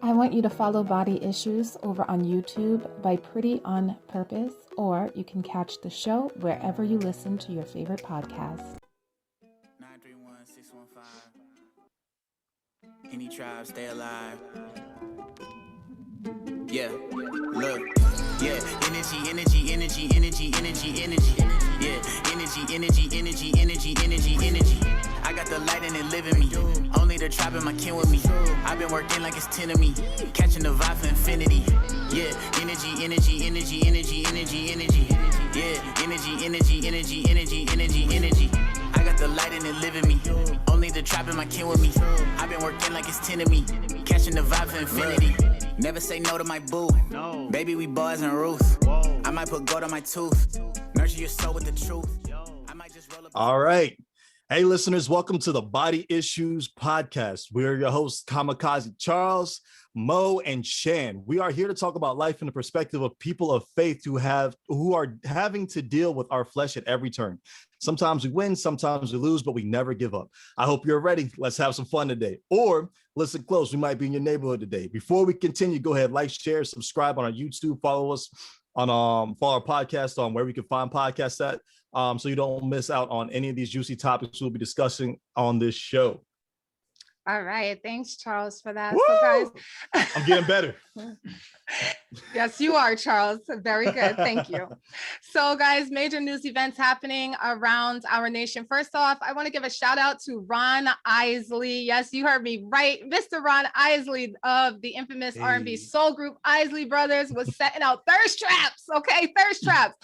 I want you to follow Body Issues over on YouTube by Pretty on Purpose, or you can catch the show wherever you listen to your favorite podcast. 931-615. Any tribe, stay alive. Yeah, look. Yeah, energy. Yeah, energy. I got the light and it live in me. Only the tribe in my kin with me. I've been working like it's 10 of me. Catching the vibe for infinity. Yeah, energy. Yeah, energy. I got the light and it live in me. Only the tribe in my kin with me. I've been working like it's 10 of me. Catching the vibe for infinity. Never say no to my boo. No. Baby, we boys and Ruth. Whoa. I might put gold on my tooth. Nurture your soul with the truth. I might just roll up. All right. Hey, listeners, welcome to the Body Issues Podcast. We're your hosts, Kamikaze Charles, Mo, and Shan. We are here to talk about life in the perspective of people of faith who are having to deal with our flesh at every turn. Sometimes we win, sometimes we lose, but we never give up. I hope you're ready. Let's have some fun today. Or listen close, we might be in your neighborhood today. Before we continue, go ahead, like, share, subscribe on our YouTube, follow us on follow our podcast on where we can find podcasts at, so you don't miss out on any of these juicy topics we'll be discussing on this show. All right. Thanks, Charles, for that. Woo! So, guys, I'm getting better. Yes, you are, Charles. Very good. Thank you. So, guys, major news events happening around our nation. First off, I want to give a shout out to Ron Isley. Yes, you heard me right. Mr. Ron Isley of the infamous R&B soul group Isley Brothers was setting out thirst traps. Okay, thirst traps.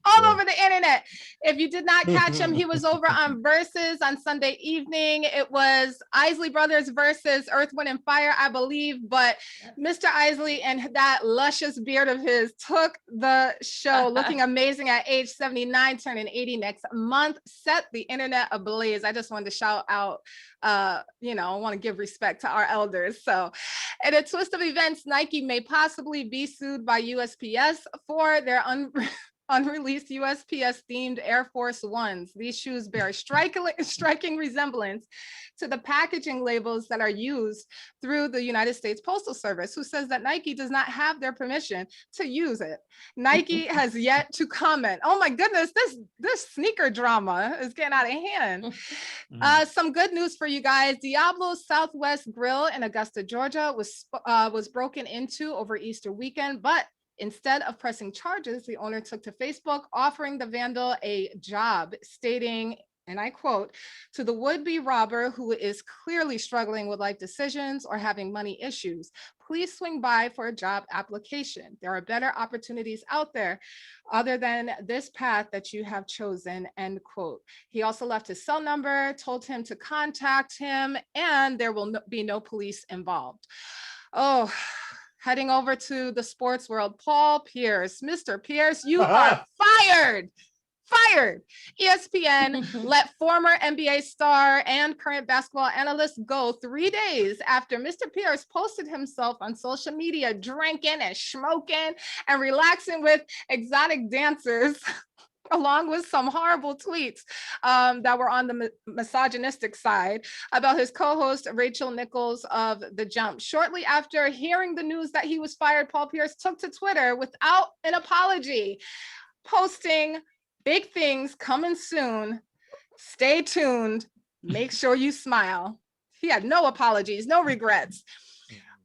All over the internet. If you did not catch him, he was over on Versus on Sunday evening. It was Isley Brothers versus Earth, Wind, and Fire, I believe. But Mr. Isley and that luscious beard of his took the show, looking amazing at age 79, turning 80 next month, set the internet ablaze. I just wanted to shout out, I want to give respect to our elders. So, in a twist of events, Nike may possibly be sued by USPS for their unreleased USPS themed Air Force Ones. These shoes bear a striking resemblance to the packaging labels that are used through the United States Postal Service, who says that Nike does not have their permission to use it. Nike has yet to comment. Oh my goodness, this sneaker drama is getting out of hand. Some good news for you guys. Diablo's Southwest Grill in Augusta, Georgia was broken into over Easter weekend, but instead of pressing charges, the owner took to Facebook, offering the vandal a job, stating, and I quote, "To the would-be robber who is clearly struggling with life decisions or having money issues, please swing by for a job application. There are better opportunities out there other than this path that you have chosen," end quote. He also left his cell number, told him to contact him, and there will be no police involved. Oh, heading over to the sports world, Paul Pierce. Mr. Pierce, you are fired. Fired. ESPN let former NBA star and current basketball analyst go 3 days after Mr. Pierce posted himself on social media drinking and smoking and relaxing with exotic dancers, along with some horrible tweets that were on the misogynistic side about his co-host Rachel Nichols of The Jump. Shortly after hearing the news that he was fired, Paul Pierce took to Twitter without an apology, posting, "Big things coming soon. Stay tuned. Make sure you smile." He had no apologies, no regrets.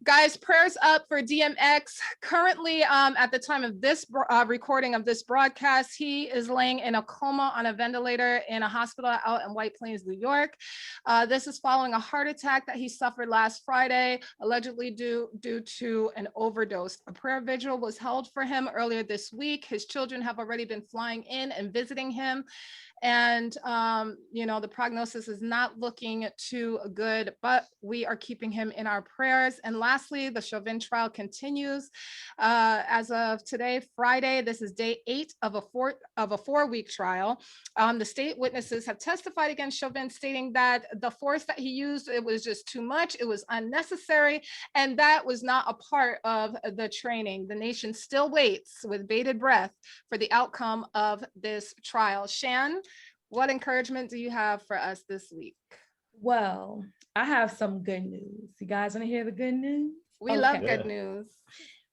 Guys, prayers up for DMX. Currently, at the time of this recording of this broadcast, he is laying in a coma on a ventilator in a hospital out in White Plains, New York. This is following a heart attack that he suffered last Friday, allegedly due to an overdose. A prayer vigil was held for him earlier this week. His children have already been flying in and visiting him. And, the prognosis is not looking too good, but we are keeping him in our prayers. And lastly, the Chauvin trial continues. As of today, Friday, this is day 8 of a 4-week trial. The state witnesses have testified against Chauvin, stating that the force that he used, it was just too much, it was unnecessary, and that was not a part of the training. The nation still waits with bated breath for the outcome of this trial. Shan, what encouragement do you have for us this week? Well, I have some good news. You guys want to hear the good news? We love Okay. good news.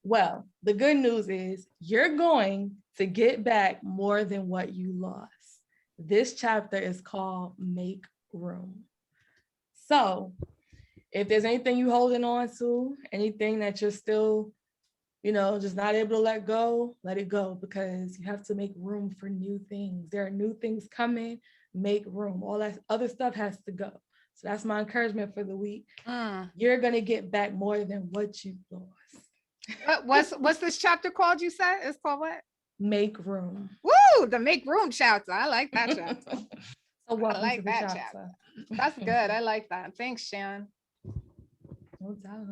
Well, the good news is you're going to get back more than what you lost. This chapter is called Make Room. So if there's anything you holding on to, anything that you're still, just not able to let it go, because you have to make room for new things. There are new things coming. Make room. All that other stuff has to go. So that's my encouragement for the week. You're going to get back more than what you lost. What's this chapter called? You said it's called what? Make room. Woo! The Make Room chapter. I like that chapter. So welcome I like to the that chapter. chapter. That's good. I like that. Thanks, Shan. No doubt.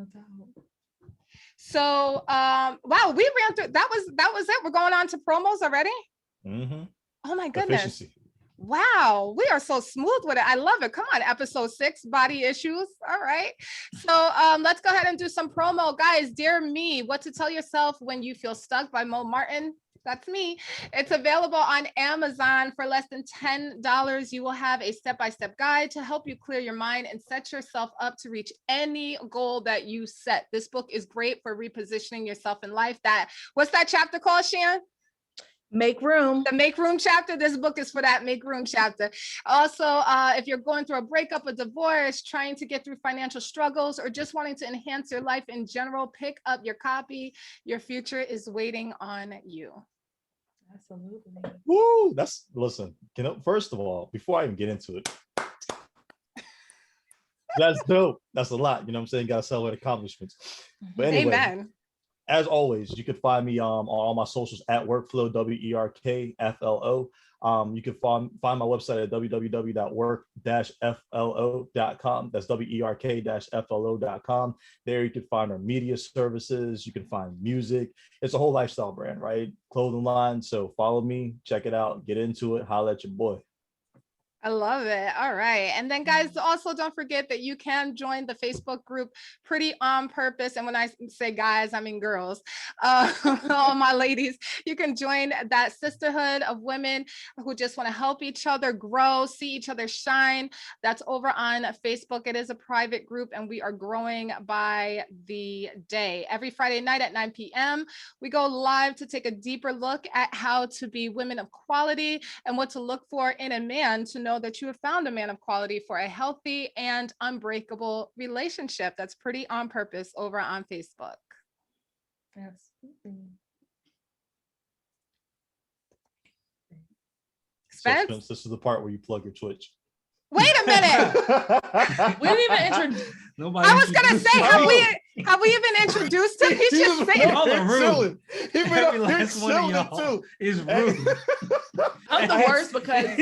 So, wow, we ran through. That was it. We're going on to promos already. Mm-hmm. Oh my goodness. Efficiency. Wow, we are so smooth with it. I love it. Come on, episode 6, body issues. All right. So let's go ahead and do some promo. Guys, Dear Me, What to Tell Yourself When You Feel Stuck by Mo Martin. That's me. It's available on Amazon for less than $10. You will have a step-by-step guide to help you clear your mind and set yourself up to reach any goal that you set. This book is great for repositioning yourself in life. What's that chapter called, Shan? Make room. The Make Room chapter. This book is for that Make Room chapter. Also, if you're going through a breakup, a divorce, trying to get through financial struggles, or just wanting to enhance your life in general, pick up your copy. Your future is waiting on you. Absolutely. Woo! Listen, first of all, before I even get into it, that's dope. That's a lot. You know what I'm saying? Got to celebrate accomplishments. But anyway, Amen. As always, you can find me on all my socials at Workflow, WERKFLO. You can find my website at www.work-flo.com. That's WERK-FLO.com. There you can find our media services. You can find music. It's a whole lifestyle brand, right? Clothing line. So follow me, check it out, get into it, holla at your boy. I love it. All right. And then guys, also don't forget that you can join the Facebook group Pretty on Purpose. And when I say guys, I mean girls, all my ladies, you can join that sisterhood of women who just want to help each other grow, see each other shine. That's over on Facebook. It is a private group and we are growing by the day. Every Friday night at 9 p.m., we go live to take a deeper look at how to be women of quality and what to look for in a man to know that you have found a man of quality for a healthy and unbreakable relationship. That's Pretty on Purpose over on Facebook. Absolutely. Spence? So, this is the part where you plug your Twitch. Wait a minute. We didn't even introduce. I was gonna say, have we even introduced him? He's just saying. Y'all are rude. Every last one of y'all is rude. I'm the worst because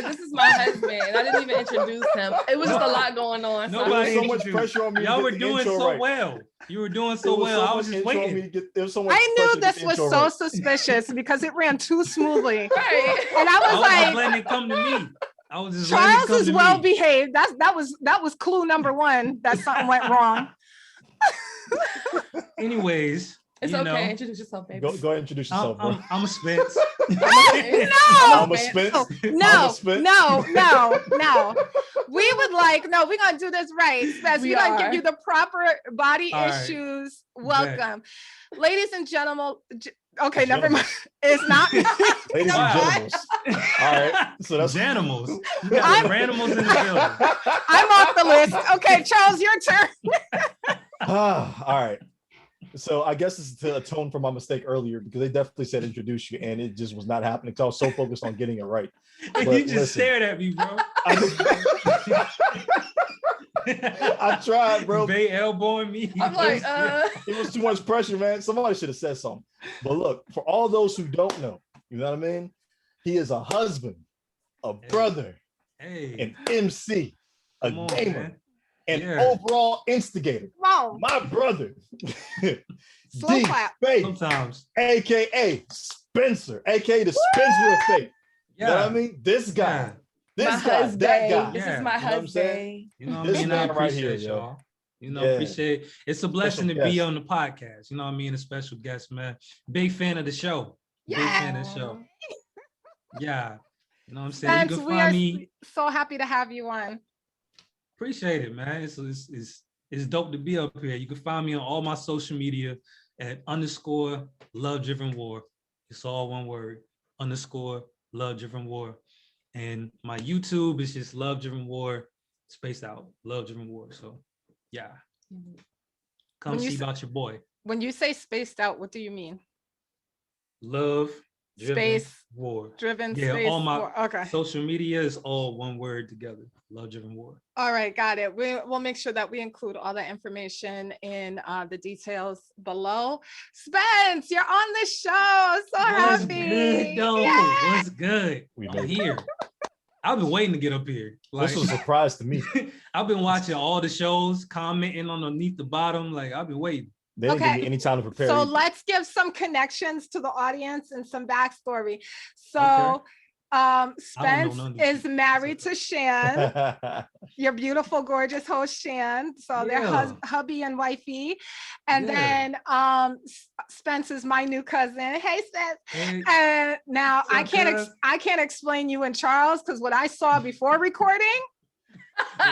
this is my husband and I didn't even introduce him. It was just a lot going on. Nobody so much pressure on me. Y'all were doing so well. You were doing so well. I was just waiting. I knew this was so suspicious because it ran too smoothly. Right. And I was like, just letting it come to me. I was just Charles is well behaved. That was clue number 1 that something went wrong. Anyways, it's okay. Introduce yourself, baby. Go ahead and introduce yourself, bro. I'm a Spence. I'm a Spence. No. We're gonna do this right, Spence. We're gonna give you the proper body issues. Welcome. Ladies and gentlemen. Okay, never mind. It's not. Ladies and gentlemen. All right. So that's Janimals. You got ranimals in the building. I'm off the list. Okay, Charles, your turn. All right. So I guess this is to atone for my mistake earlier because they definitely said introduce you and it just was not happening because I was so focused on getting it right. But you just stared at me, bro. I tried, bro. They elbowing me. I'm like, It was too much pressure, man. Somebody should have said something. But look, for all those who don't know, you know what I mean? He is a husband, a brother, an MC, a gamer, an overall instigator. Wow. My brother, Slow clap. Faith, sometimes, aka Spencer, aka the Spencer of Faith. You know what I mean? This guy. This guy, that guy. This is my husband. You know what I mean? I appreciate y'all. You know, appreciate. It's a blessing to be on the podcast. You know what I mean? A special guest, man. Big fan of the show. Big fan of the show. Yeah. You know what I'm saying? You can find me. So happy to have you on. Appreciate it, man. It's It's dope to be up here. You can find me on all my social media at _love-driven-war. It's all one word, _love-driven-war. And my YouTube is just love-driven-war, spaced out, love-driven-war. So yeah, come see about your boy. When you say spaced out, what do you mean? Love, space, war. Driven, yeah, space, all my war. social media is all one word together. Love-driven war. All right, got it. We'll make sure that we include all the information in the details below. Spence, you're on the show. So What's happy. Good, though? Yeah. What's good? I'm here. I've been waiting to get up here. Like, this was a surprise to me. I've been watching all the shows, commenting underneath the bottom. Like, I've been waiting. They didn't give me any time to prepare. So let's give some connections to the audience and some backstory. So Spence is married to Shan, your beautiful, gorgeous host Shan. So they're hubby and wifey. And then Spence is my new cousin. Hey, Spence. Hey. And now I can't explain you and Charles because what I saw before recording.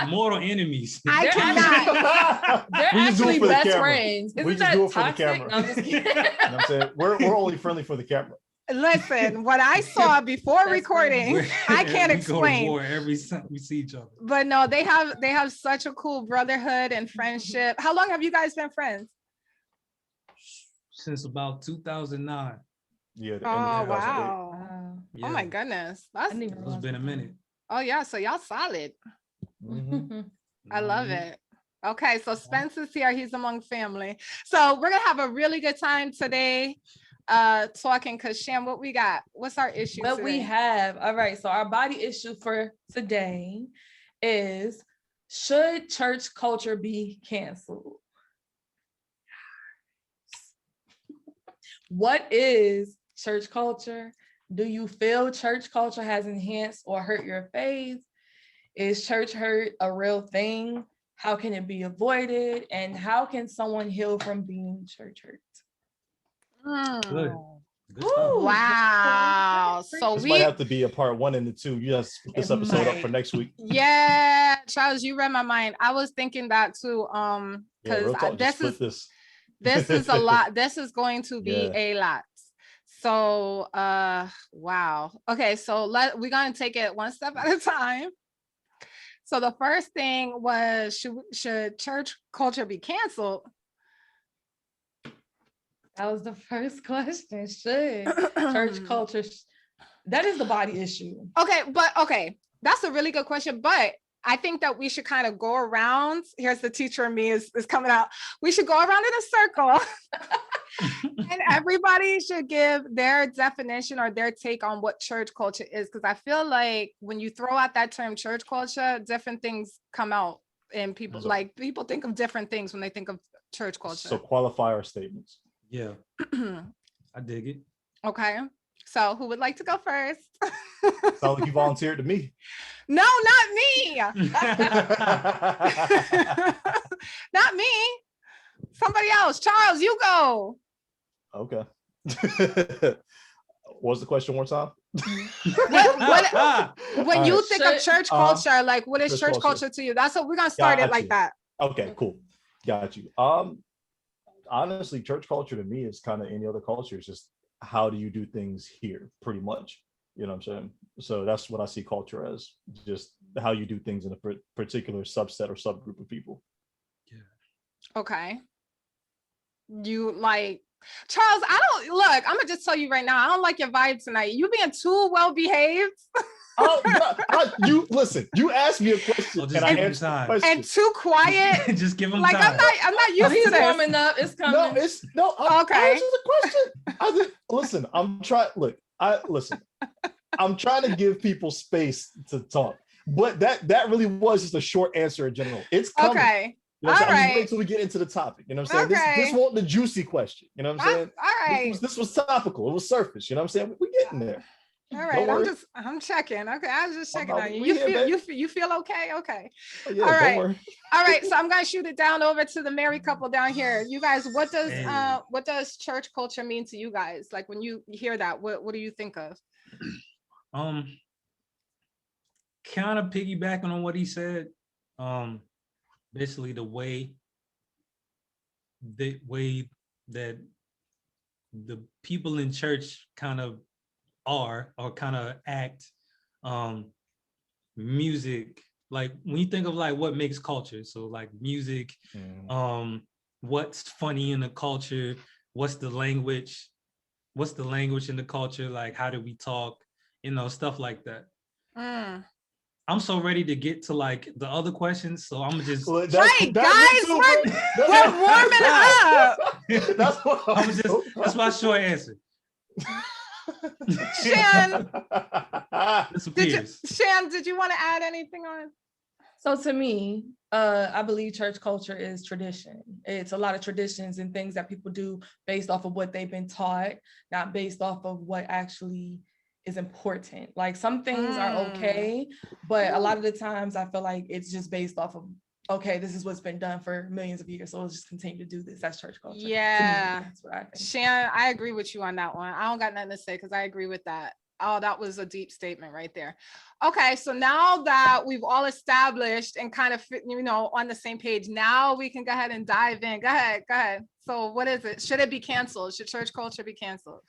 Mortal enemies. I cannot. They're actually best friends. We just do it for the camera. No, I'm just kidding. You know what I'm saying? We're only friendly for the camera. Listen, what I saw before recording, I can't explain. Go to war every time we see each other. But no, they have such a cool brotherhood and friendship. How long have you guys been friends? Since about 2009. Yeah. Oh wow. Yeah. Oh my goodness. It's been a minute. Oh yeah, so y'all solid. Mm-hmm. I love it. Okay, so Spence is here. He's among family. So we're gonna have a really good time today talking, because Shan, what we got? What's our issue today? We have, all right, so our body issue for today is, should church culture be canceled? What is church culture? Do you feel church culture has enhanced or hurt your faith? Is church hurt a real thing? How can it be avoided? And how can someone heal from being church hurt? Good. Wow. So this might have to be a part 1 and 2. You just split this episode up for next week. Yeah, Charles, you read my mind. I was thinking that too. Because this is a lot. This is going to be a lot. So wow. Okay, so we're gonna take it one step at a time. So the first thing was, should church culture be canceled? That was the first question. Should church culture? That is the body issue. Okay, that's a really good question. But I think that we should kind of go around. Here's the teacher in me is coming out. We should go around in a circle. And everybody should give their definition or their take on what church culture is. Because I feel like when you throw out that term church culture, different things come out. And people think of different things when they think of church culture. So qualify our statements. Yeah. I dig it. Okay. So who would like to go first? Sounds like you volunteered to me. No, not me. Not me. Somebody else. Charles, you go. Okay. What's the question one time? When you think of church culture, like what is church culture to you? That's what we're gonna start it like that. Okay, cool. Got you. Honestly, church culture to me is kind of any other culture. It's just how do you do things here, pretty much. You know what I'm saying? So that's what I see culture as, just how you do things in a particular subset or subgroup of people. Yeah. Okay. You like, Charles, I'm gonna just tell you right now, I don't like your vibe tonight. You being too well behaved. Oh, no, you listen, you asked me a question and I answered the question. And too quiet. Just give him like time. I'm not used to this. Warming up, it's coming. Okay. Answer the question. I'm trying to give people space to talk. But that really was just a short answer in general. It's coming. Okay. You know what I'm saying? Just wait until we get into the topipic. You know what I'm saying? Okay. This wasn't the juicy question. You know what I'm saying? All right. This was topical. It was surface. You know what I'm saying? We're getting there. All right. I'm checking. Okay. I was just checking on you. You feel okay? Okay. Oh, yeah, all right. All right. So I'm gonna shoot it down over to the married couple down here. You guys, what does church culture mean to you guys? Like when you hear that, what do you think of? Kind of piggybacking on what he said. Basically the way the way that the people in church kind of are or kind of act, music, like when you think of like what makes culture, so like music, what's funny in the culture, what's the language in the culture, like how do we talk, stuff like that. I'm so ready to get to like the other questions, so I'm just guys, we're warming up. That's my short answer. Shan, did you want to add anything on? So to me, I believe church culture is tradition. It's a lot of traditions and things that people do based off of what they've been taught, not based off of what actually is important. Like some things are okay, but a lot of the times I feel like it's just based off of, okay, this is what's been done for millions of years, so let's just continue to do this. That's church culture. Yeah, that's what I think. Shan, I agree with you on that one. I don't got nothing to say because I agree with that. Oh, that was a deep statement right there. Okay, so now that we've all established and kind of, on the same page, now we can go ahead and dive in. Go ahead. So what is it? Should it be canceled? Should church culture be canceled?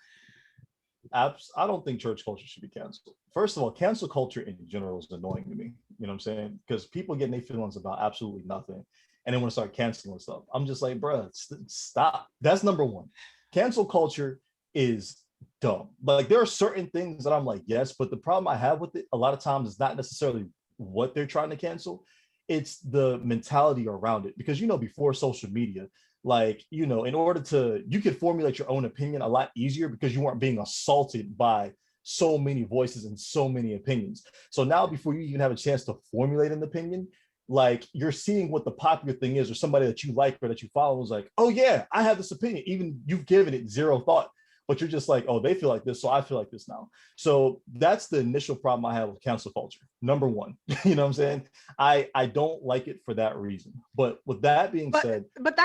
I don't think church culture should be canceled. First of all, cancel culture in general is annoying to me. You know what I'm saying? Because people get their feelings about absolutely nothing and then want to start canceling stuff. I'm just like, bruh, stop. That's number one. Cancel culture is dumb. Like there are certain things that I'm like, yes, but the problem I have with it a lot of times is not necessarily what they're trying to cancel. It's the mentality around it. Because, before social media, like, in order you could formulate your own opinion a lot easier because you weren't being assaulted by so many voices and so many opinions. So now before you even have a chance to formulate an opinion, like you're seeing what the popular thing is, or somebody that you like or that you follow is like, oh yeah, I have this opinion. Even you've given it zero thought, but you're just like, oh, they feel like this, so I feel like this now. So that's the initial problem I have with cancel culture. Number one, you know what I'm saying? I don't like it for that reason. But with that being said, but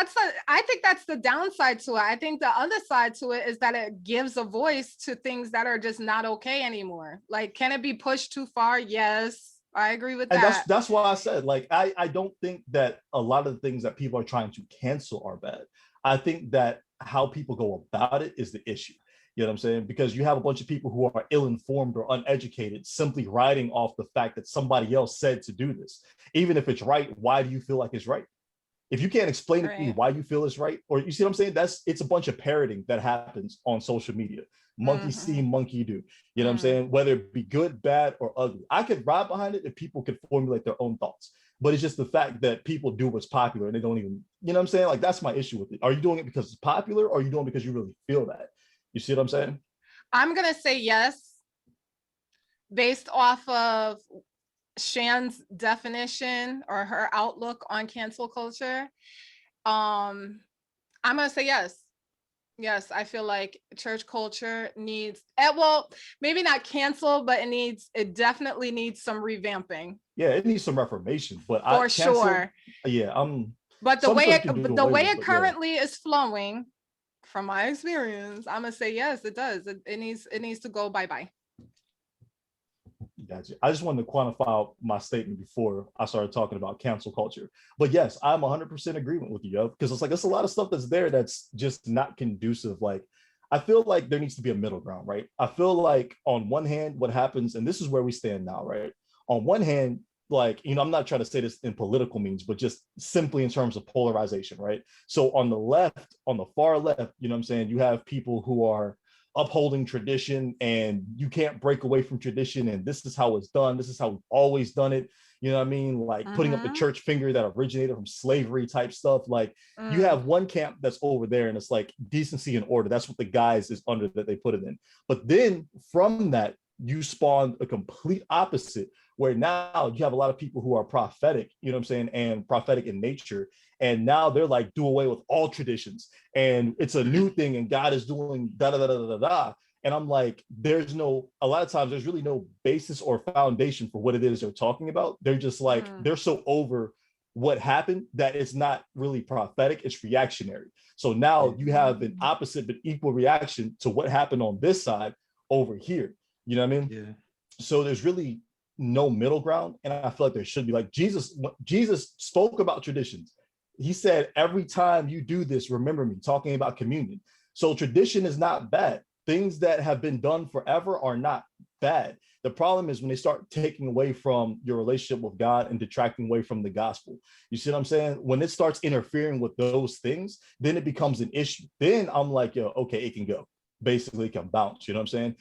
I think that's the downside to it. I think the other side to it is that it gives a voice to things that are just not okay anymore. Like, can it be pushed too far? Yes, I agree with that. And that's why I said, like, I don't think that a lot of the things that people are trying to cancel are bad. I think that how people go about it is the issue. You know what I'm saying? Because you have a bunch of people who are ill-informed or uneducated, simply riding off the fact that somebody else said to do this. Even if it's right, why do you feel like it's right? If you can't explain to me why you feel it's right, or you see what I'm saying? It's a bunch of parroting that happens on social media. Monkey see, monkey do. You know what I'm saying? Whether it be good, bad, or ugly. I could ride behind it if people could formulate their own thoughts. But it's just the fact that people do what's popular and they don't even, you know what I'm saying? Like, that's my issue with it. Are you doing it because it's popular, or are you doing it because you really feel that? You see what I'm saying? I'm going to say yes, based off of Shan's definition or her outlook on cancel culture. I'm going to say yes. Yes, I feel like church culture needs, well, maybe not cancel, but it definitely needs some revamping. Yeah, it needs some reformation, but for sure. Yeah, but the way it currently is flowing, from my experience, I'm gonna say yes, it does. It needs to go bye-bye. Gotcha. I just wanted to quantify my statement before I started talking about cancel culture. But yes, I'm 100% agreement with you, because it's like there's a lot of stuff that's there that's just not conducive. Like, I feel like there needs to be a middle ground, right? I feel like on one hand, what happens, and this is where we stand now, right? On one hand, like, I'm not trying to say this in political means, but just simply in terms of polarization, right? So on the left, on the far left, you know what I'm saying, you have people who are upholding tradition and you can't break away from tradition, and this is how it's done, this is how we've always done it, you know what I mean? Like putting up the church finger that originated from slavery type stuff. Like you have one camp that's over there and it's like decency and order. That's what the guys is under that they put it in. But then from that, you spawned a complete opposite, where now you have a lot of people who are prophetic, you know what I'm saying, and prophetic in nature. And now they're like, do away with all traditions. And it's a new thing and God is doing da da da da da da. And I'm like, a lot of times there's really no basis or foundation for what it is they're talking about. They're just like, they're so over what happened that it's not really prophetic, it's reactionary. So now you have an opposite but equal reaction to what happened on this side over here. You know what I mean? Yeah. So there's really no middle ground. And I feel like there should be. Like Jesus spoke about traditions. He said, every time you do this, remember me, talking about communion. So tradition is not bad. Things that have been done forever are not bad. The problem is when they start taking away from your relationship with God and detracting away from the gospel. You see what I'm saying? When it starts interfering with those things, then it becomes an issue. Then I'm like, yo, okay, it can go. Basically, it can bounce. You know what I'm saying?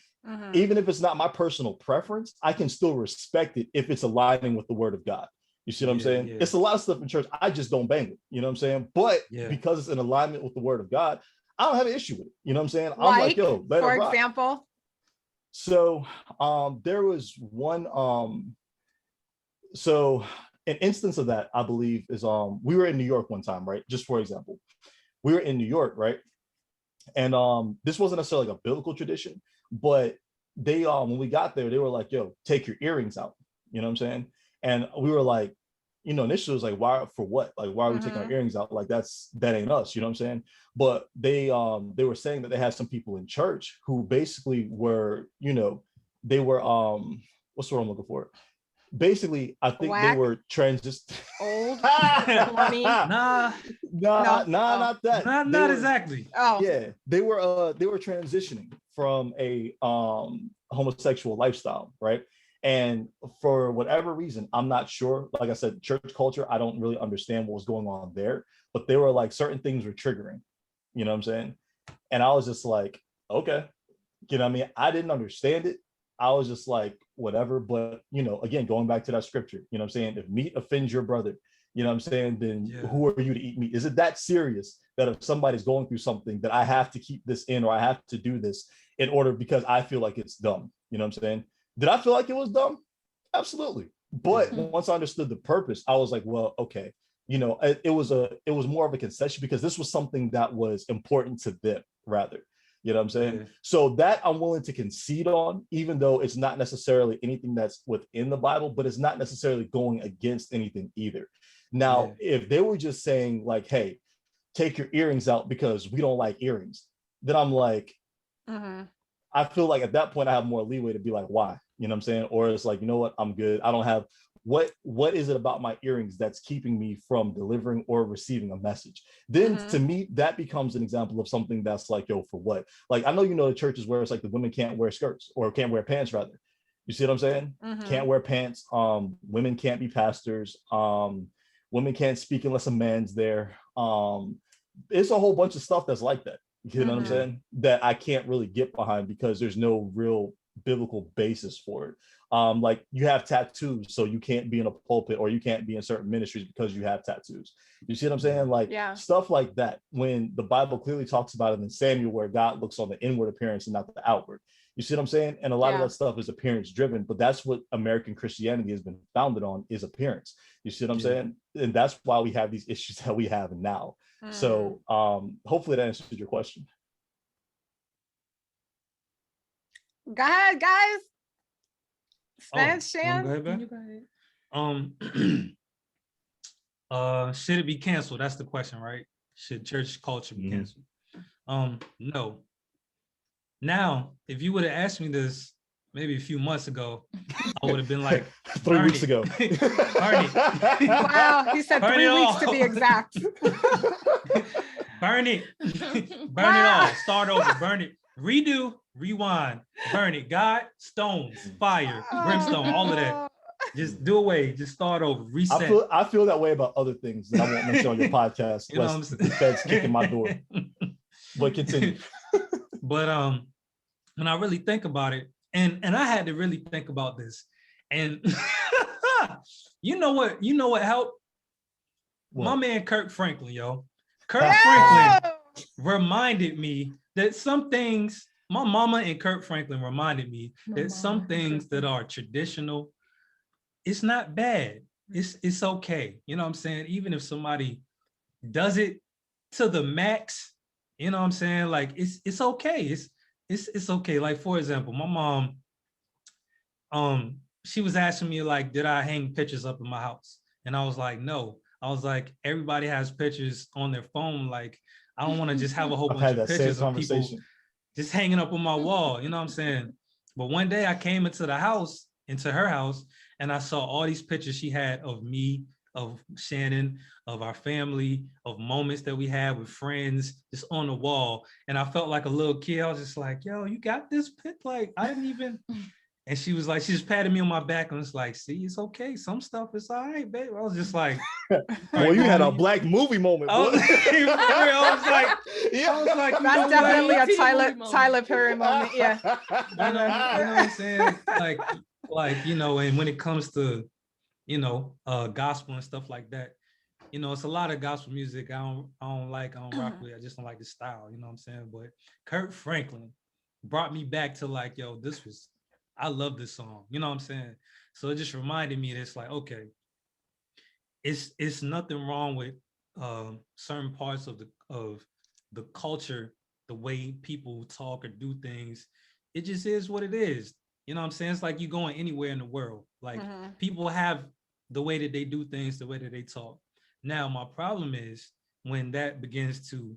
Even if it's not my personal preference, I can still respect it if it's aligning with the word of God. You see what I'm saying? It's a lot of stuff in church I just don't bang with. You know what I'm saying? But because it's in alignment with the word of God, I don't have an issue with it. You know what I'm saying? I'm like, yo, let it rock. For example? So there was one, so an instance of that, I believe, is we were in New York one time, right? Just for example, we were in New York, right? And this wasn't necessarily like a biblical tradition, but they when we got there, they were like, yo, take your earrings out. You know what I'm saying? And we were like, you know, initially it was like, why, for what? Like, why are we taking our earrings out? Like, that ain't us, you know what I'm saying? But they were saying that they had some people in church who basically were, you know, they were, what's the word I'm looking for? Basically, I think they were old, corny. Not that. Not exactly. Oh, yeah, they were transitioning from a homosexual lifestyle, right? And for whatever reason, I'm not sure. Like I said, church culture, I don't really understand what was going on there. But they were like, certain things were triggering. You know what I'm saying? And I was just like, okay. You know what I mean? I didn't understand it. I was just like, whatever. But, you know, again, going back to that scripture, you know what I'm saying? If meat offends your brother, you know what I'm saying? Then who are you to eat meat? Is it that serious that if somebody's going through something that I have to keep this in, or I have to do this in order because I feel like it's dumb? You know what I'm saying? Did I feel like it was dumb? Absolutely. But once I understood the purpose, I was like, well, okay. You know, it was more of a concession because this was something that was important to them, rather. You know what I'm saying? Yeah. So that I'm willing to concede on, even though it's not necessarily anything that's within the Bible, but it's not necessarily going against anything either. Now, if they were just saying like, hey, take your earrings out because we don't like earrings, then I'm like, I feel like at that point I have more leeway to be like, why? You know what I'm saying? Or it's like, you know what? I'm good. I don't have, what is it about my earrings that's keeping me from delivering or receiving a message? Then to me, that becomes an example of something that's like, yo, for what? Like, I know, you know, the churches where it's like the women can't wear skirts or can't wear pants, rather. You see what I'm saying? Can't wear pants. Women can't be pastors. Women can't speak unless a man's there. It's a whole bunch of stuff that's like that. You know what I'm saying? That I can't really get behind because there's no real biblical basis for it. Like, you have tattoos, so you can't be in a pulpit or you can't be in certain ministries because you have tattoos. You see what I'm saying? Like, stuff like that, when the Bible clearly talks about it in Samuel, where God looks on the inward appearance and not the outward. You see what I'm saying? And a lot of that stuff is appearance driven, but that's what American Christianity has been founded on, is appearance. You see what I'm saying? And that's why we have these issues that we have now. So hopefully that answers your question. Go ahead, guys. Spence, Shan. Go ahead. Should it be canceled? That's the question, right? Should church culture be canceled? No. Now, if you would have asked me this maybe a few months ago, I would have been like, 3 weeks ago. Burn it. Wow, he said 3 weeks to be exact. Burn it. Burn it all. Start over. Burn it. Redo. Rewind. Burn it. God, stones, fire, brimstone, all of that. Just do away. Just start over. Reset. I feel that way about other things that I won't mention on your podcast. You know, the Fed's kicking my door. But continue. But when I really think about it, and I had to really think about this, and you know what helped? What? My man Kirk Franklin, yo. Kirk Franklin reminded me that some things, my mama and Kirk Franklin reminded me that some things that are traditional, it's not bad. It's okay. You know what I'm saying? Even if somebody does it to the max, you know what I'm saying? Like, it's okay. It's okay. Like, for example, my mom, she was asking me, like, did I hang pictures up in my house? And I was like, no. I was like, everybody has pictures on their phone. Like, I don't want to just have a whole bunch of pictures of people just hanging up on my wall. You know what I'm saying? But one day I came into her house, and I saw all these pictures she had of me of Shannon, of our family, of moments that we had with friends, just on the wall. And I felt like a little kid. I was just like, yo, you got this pic? Like, I didn't even. And she was like, she just patted me on my back and was like, see, it's okay. Some stuff is all right, babe. I was just like, well, you had a black movie moment. I was like, that's definitely a Tyler Perry moment. Yeah. You know what I'm saying? Like, you know, and when it comes to, you know, gospel and stuff like that, you know, it's a lot of gospel music I don't rock with. I just don't like the style, you know what I'm saying? But Kirk Franklin brought me back to like, yo, I love this song, you know what I'm saying? So it just reminded me that it's like, okay, it's nothing wrong with certain parts of the culture, the way people talk or do things. It just is what it is. You know what I'm saying? It's like you going anywhere in the world. Like people have the way that they do things, the way that they talk. Now, my problem is when that begins to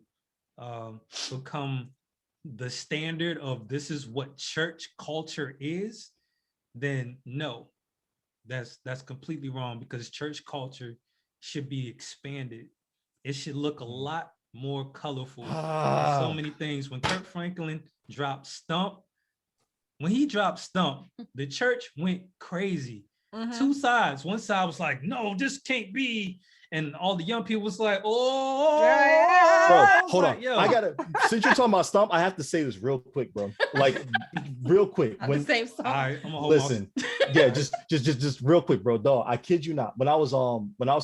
become the standard of this is what church culture is, then no, that's completely wrong, because church culture should be expanded. It should look a lot more colorful. So many things. When Kirk Franklin dropped Stump, the church went crazy. Two sides. One side was like, no, this can't be. And all the young people was like, oh, bro, hold on. Yo. I gotta, since you're talking about Stump, I have to say this real quick, bro. Like, real quick. The same song. Right, listen, yeah, just real quick, bro. Dog, I kid you not. When I was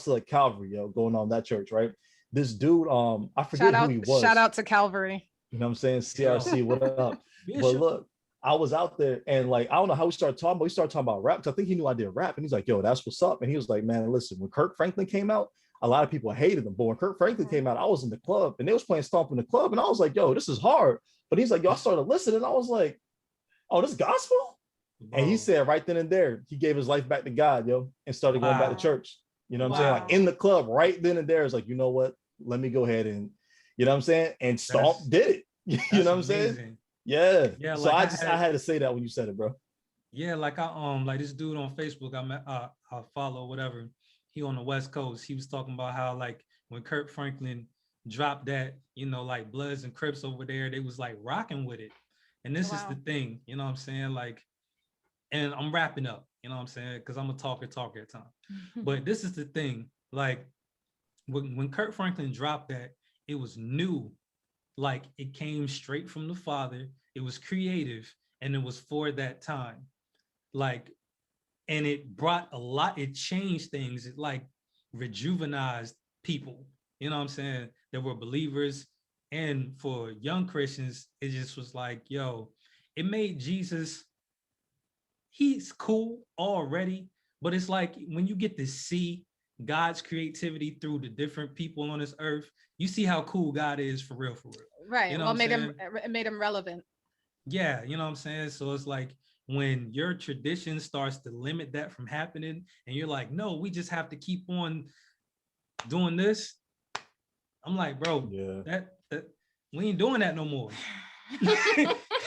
still at Calvary, yo, going on that church, right? This dude, I forget who he was. Shout out to Calvary. You know what I'm saying? CRC, what up? But look, I was out there and like, I don't know how we started talking, but we started talking about rap, because I think he knew I did rap. And he's like, yo, that's what's up. And he was like, man, listen, when Kirk Franklin came out, a lot of people hated him. But when Kirk Franklin came out, I was in the club and they was playing Stomp in the club. And I was like, yo, this is hard. But he's like, yo, I started listening. And I was like, oh, this gospel? Whoa. And he said right then and there, he gave his life back to God, yo, and started going back to church. You know what I'm saying? Like in the club right then and there, is like, you know what? Let me go ahead and, you know what I'm saying? And Stomp did it. You know what I'm saying? Yeah. So like I had to say that when you said it, bro. Yeah, like like this dude on Facebook I follow, whatever. He on the West Coast. He was talking about how like when Kirk Franklin dropped that, you know, like Bloods and Crips over there, they was like rocking with it. And this is the thing, you know what I'm saying? Like, and I'm wrapping up, you know what I'm saying? Because I'm a talker at times. But this is the thing, like when Kirk Franklin dropped that, it was new. Like it came straight from the Father. It was creative and it was for that time. Like, and it brought it changed things. It like rejuvenized people, you know what I'm saying, that were believers. And for young Christians, it just was like, yo, it made Jesus, he's cool already, but it's like when you get to see God's creativity through the different people on this earth, you see how cool God is for real. Right. You know well, it made him relevant. Yeah, you know what I'm saying? So it's like when your tradition starts to limit that from happening and you're like, no, we just have to keep on doing this. I'm like, bro, that we ain't doing that no more.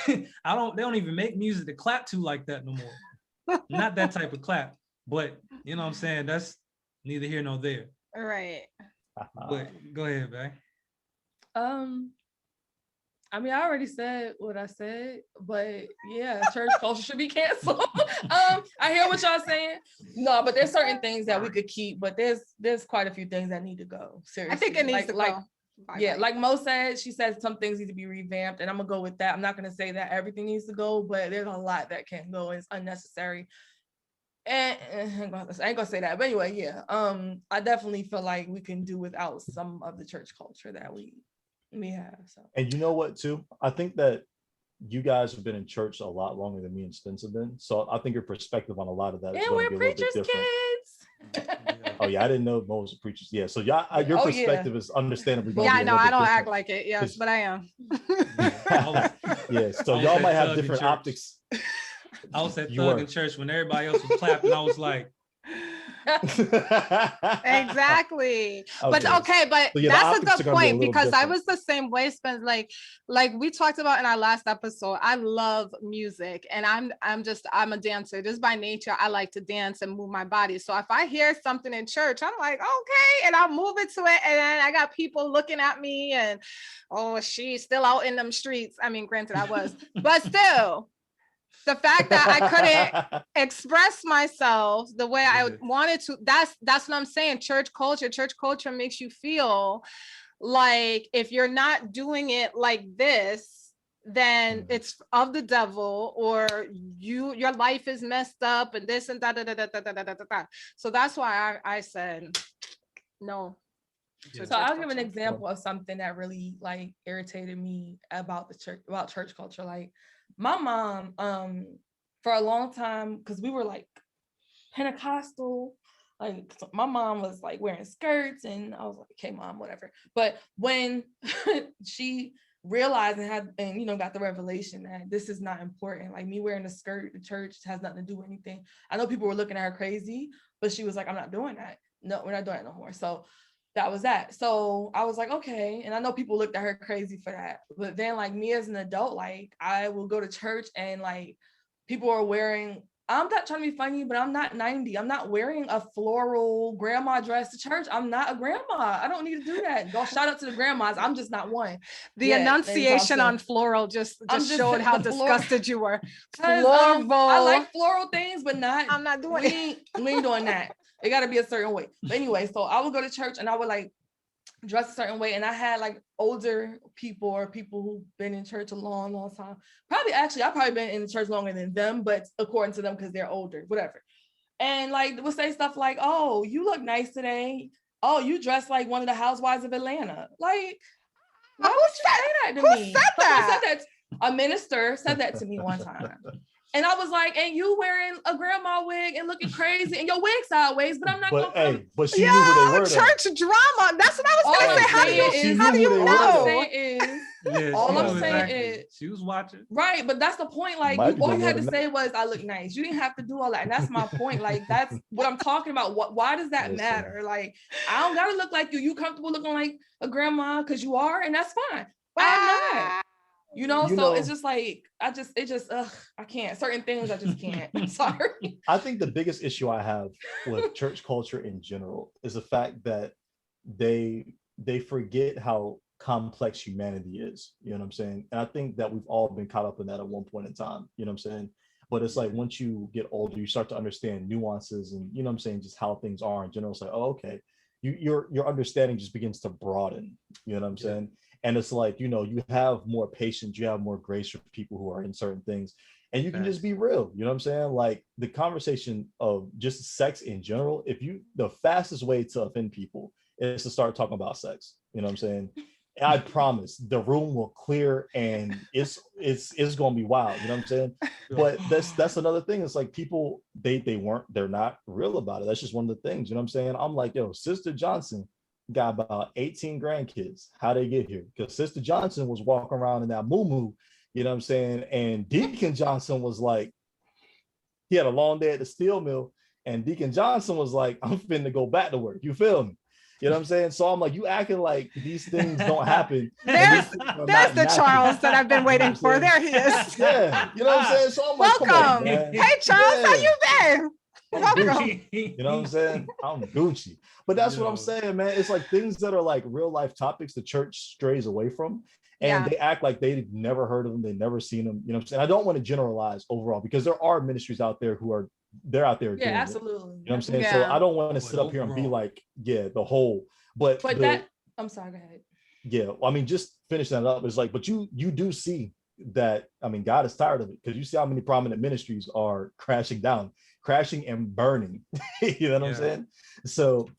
They don't even make music to clap to like that no more. Not that type of clap, but you know what I'm saying? That's neither here nor there. All right. But go ahead, babe. I mean, I already said what I said, but yeah, church culture should be canceled. I hear what y'all saying. No, but there's certain things that we could keep, but there's quite a few things that need to go. Seriously. I think it needs to go. Yeah, like Mo said, she said some things need to be revamped, and I'm gonna go with that. I'm not gonna say that everything needs to go, but there's a lot that can't go. It's unnecessary. And I ain't gonna say that, but anyway, yeah. I definitely feel like we can do without some of the church culture that we have. So, and you know what too, I think that you guys have been in church a lot longer than me and Spence have been, so I think your perspective on a lot of that is going to be a little bit different. Kids. Oh yeah, I didn't know Mo was a preacher's. Yeah, so y'all, your perspective is understandably. Yeah, I know. I don't act like it. Yes, but I am. Yeah, so y'all might have different optics. I was at Thug in church when everybody else was clapping. I was like, Exactly. But okay, but so yeah, that's a good point, because different. I was the same way, Spence. Like we talked about in our last episode, I love music, and I'm a dancer. Just by nature, I like to dance and move my body. So if I hear something in church, I'm like, okay, and I'll move it to it. And then I got people looking at me and, oh, she's still out in them streets. I mean, granted, I was, but still. The fact that I couldn't express myself the way I wanted to, that's what I'm saying. Church culture makes you feel like if you're not doing it like this, then it's of the devil, or your life is messed up and this and that. So that's why I said no. So I'll give an example of something that really like irritated me about church culture. Like my mom, for a long time, because we were like Pentecostal, like so my mom was like wearing skirts, and I was like, okay, mom, whatever. But when she realized and got the revelation that this is not important, like me wearing a skirt to church has nothing to do with anything. I know people were looking at her crazy, but she was like, I'm not doing that. No, we're not doing it no more. So that was that. So I was like, okay. And I know people looked at her crazy for that. But then like me as an adult, like I will go to church and like people are wearing, I'm not trying to be funny, but I'm not 90. I'm not wearing a floral grandma dress to church. I'm not a grandma. I don't need to do that. Go shout out to the grandmas. I'm just not one. The enunciation on floral just showed how disgusted you were. Floral. I like floral things, but I'm not doing it. We ain't doing that. It got to be a certain way. But anyway, so I would go to church and I would like dress a certain way. And I had like older people or people who've been in church a long, long time. I've probably been in the church longer than them, but according to them, because they're older, whatever. And like would say stuff like, oh, you look nice today. Oh, you dress like one of the housewives of Atlanta. Like, why would you say that to me? Said that? Said that? A minister said that to me one time. And I was like, and you wearing a grandma wig and looking crazy and your wig sideways, but I'm not going to but she knew who they were. Church drama. That's what I was going to say. How do you know? All I'm saying is she was watching. Right, but that's the point. Like all you had to say was I look nice. You didn't have to do all that. And that's my point. Like that's what I'm talking about. Why does that matter? Like I don't gotta look like you. You comfortable looking like a grandma because you are, and that's fine. I'm not. So it's just like, I can't. Certain things I just can't. I'm sorry. I think the biggest issue I have with church culture in general is the fact that they forget how complex humanity is. You know what I'm saying? And I think that we've all been caught up in that at one point in time. You know what I'm saying? But it's like once you get older, you start to understand nuances and, you know what I'm saying, just how things are in general. It's like, oh, okay. Your understanding just begins to broaden. You know what I'm saying? And it's like, you have more patience, you have more grace for people who are in certain things, and you can just be real. You know what I'm saying? Like the conversation of just sex in general, the fastest way to offend people is to start talking about sex. You know what I'm saying? I promise the room will clear and it's going to be wild. You know what I'm saying? But that's another thing. It's like people, they're not real about it. That's just one of the things, you know what I'm saying? I'm like, yo, Sister Johnson got about 18 grandkids. How they get here? Because Sister Johnson was walking around in that moo-moo, you know what I'm saying? And Deacon Johnson was like, he had a long day at the steel mill, and Deacon Johnson was like, I'm finna go back to work. You feel me? You know what I'm saying? So I'm like, you acting like these things don't happen. There's the Charles that I've been waiting for. There he is. Yeah, you know what I'm saying? So I'm like, welcome. Man. Hey, Charles, how you been? You know what I'm saying? I'm Gucci. But that's what I'm saying, man. It's like things that are like real life topics the church strays away from. And they act like they've never heard of them. They've never seen them. You know what I'm saying? I don't want to generalize overall because there are ministries out there they're out there. Yeah, absolutely. You know what I'm saying? So I don't want to sit up here and be like, the whole, but I'm sorry, go ahead. Yeah, I mean, just finish that up. It's like, but you do see that, I mean, God is tired of it because you see how many prominent ministries are crashing and burning. You know what I'm saying? So,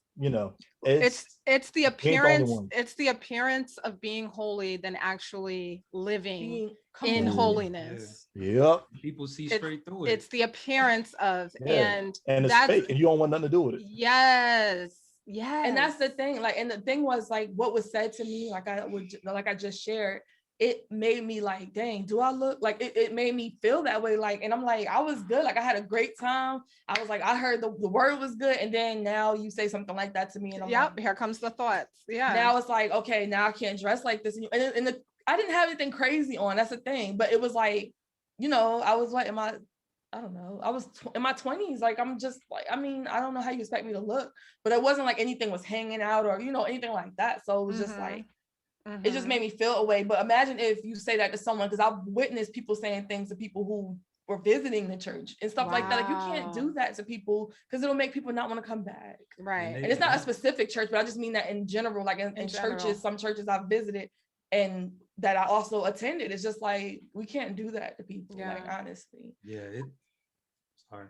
it's the appearance. It's the appearance of being holy than actually living in holiness. Yep. People see straight through it. It's the appearance of, and it's fake, and you don't want nothing to do with it. Yes. And that's the thing. Like, and the thing was like what was said to me, like I just shared. it made me like, dang, do I look like it made me feel that way? Like, and I'm like, I was good. Like, I had a great time. I was like, I heard the word was good. And then now you say something like that to me. And I'm like, here comes the thoughts. Yeah. Now it's like, okay, now I can't dress like this. And I didn't have anything crazy on. That's the thing. But it was like, you know, I was like, I don't know. I was in my 20s. Like, I'm just like, I mean, I don't know how you expect me to look, but it wasn't like anything was hanging out or, you know, anything like that. So it was just like, it just made me feel away. But imagine if you say that to someone, because I've witnessed people saying things to people who were visiting the church and stuff like that. Like, you can't do that to people because it'll make people not want to come back. Right. And it's not a specific church, but I just mean that in general, like in churches, some churches I've visited and that I also attended. It's just like, we can't do that to people, like, honestly. Yeah, sorry.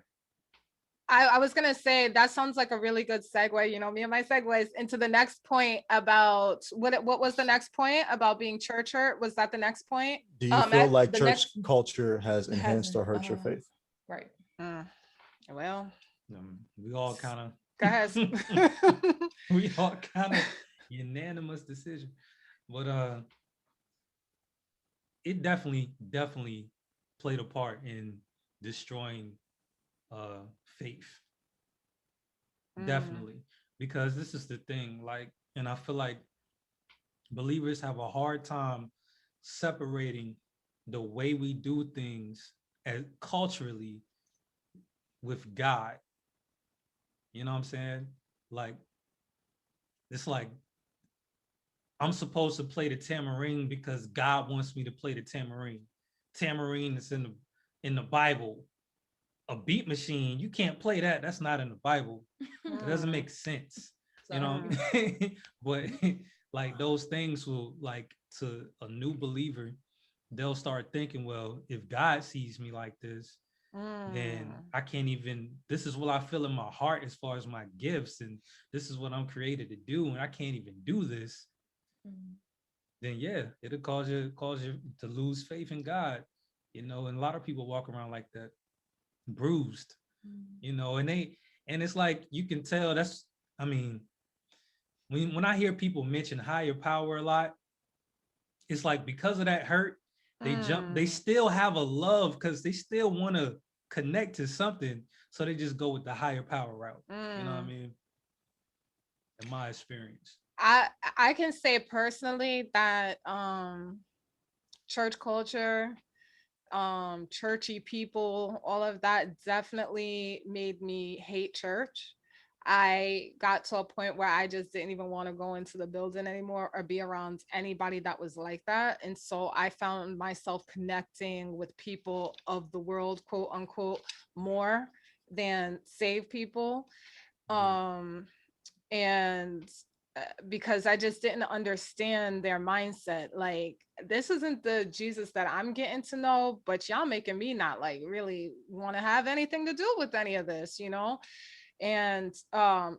I was gonna say that sounds like a really good segue. You know, me and my segues into the next point about what was the next point about being church hurt? Was that the next point? Do you feel like church culture has enhanced or hurt your faith? Right. Well, we all kind of. Go ahead. We all kind of unanimous decision, but it definitely played a part in destroying faith. Definitely, because this is the thing, like, and I feel like believers have a hard time separating the way we do things as culturally with God. You know what I'm saying? Like, it's like I'm supposed to play the tambourine because God wants me to play the tambourine. Tambourine is in the Bible. A beat machine, you can't play that. That's not in the Bible. It doesn't make sense, you know. But like, those things will, like, to a new believer, they'll start thinking, well, if God sees me like this, then I can't even. This is what I feel in my heart as far as my gifts, and this is what I'm created to do, and I can't even do this. Then yeah, it'll cause you to lose faith in God, you know. And a lot of people walk around like that, bruised, you know, and it's like, you can tell that's, I mean, when I hear people mention higher power a lot, it's like, because of that hurt, they still have a love because they still want to connect to something, so they just go with the higher power route. You know what I mean? In my experience, I can say personally that church culture, churchy people, all of that definitely made me hate church. I got to a point where I just didn't even want to go into the building anymore or be around anybody that was like that. And so I found myself connecting with people of the world, quote unquote, more than saved people. And because I just didn't understand their mindset. Like, this isn't the Jesus that I'm getting to know, but y'all making me not like really want to have anything to do with any of this, you know? And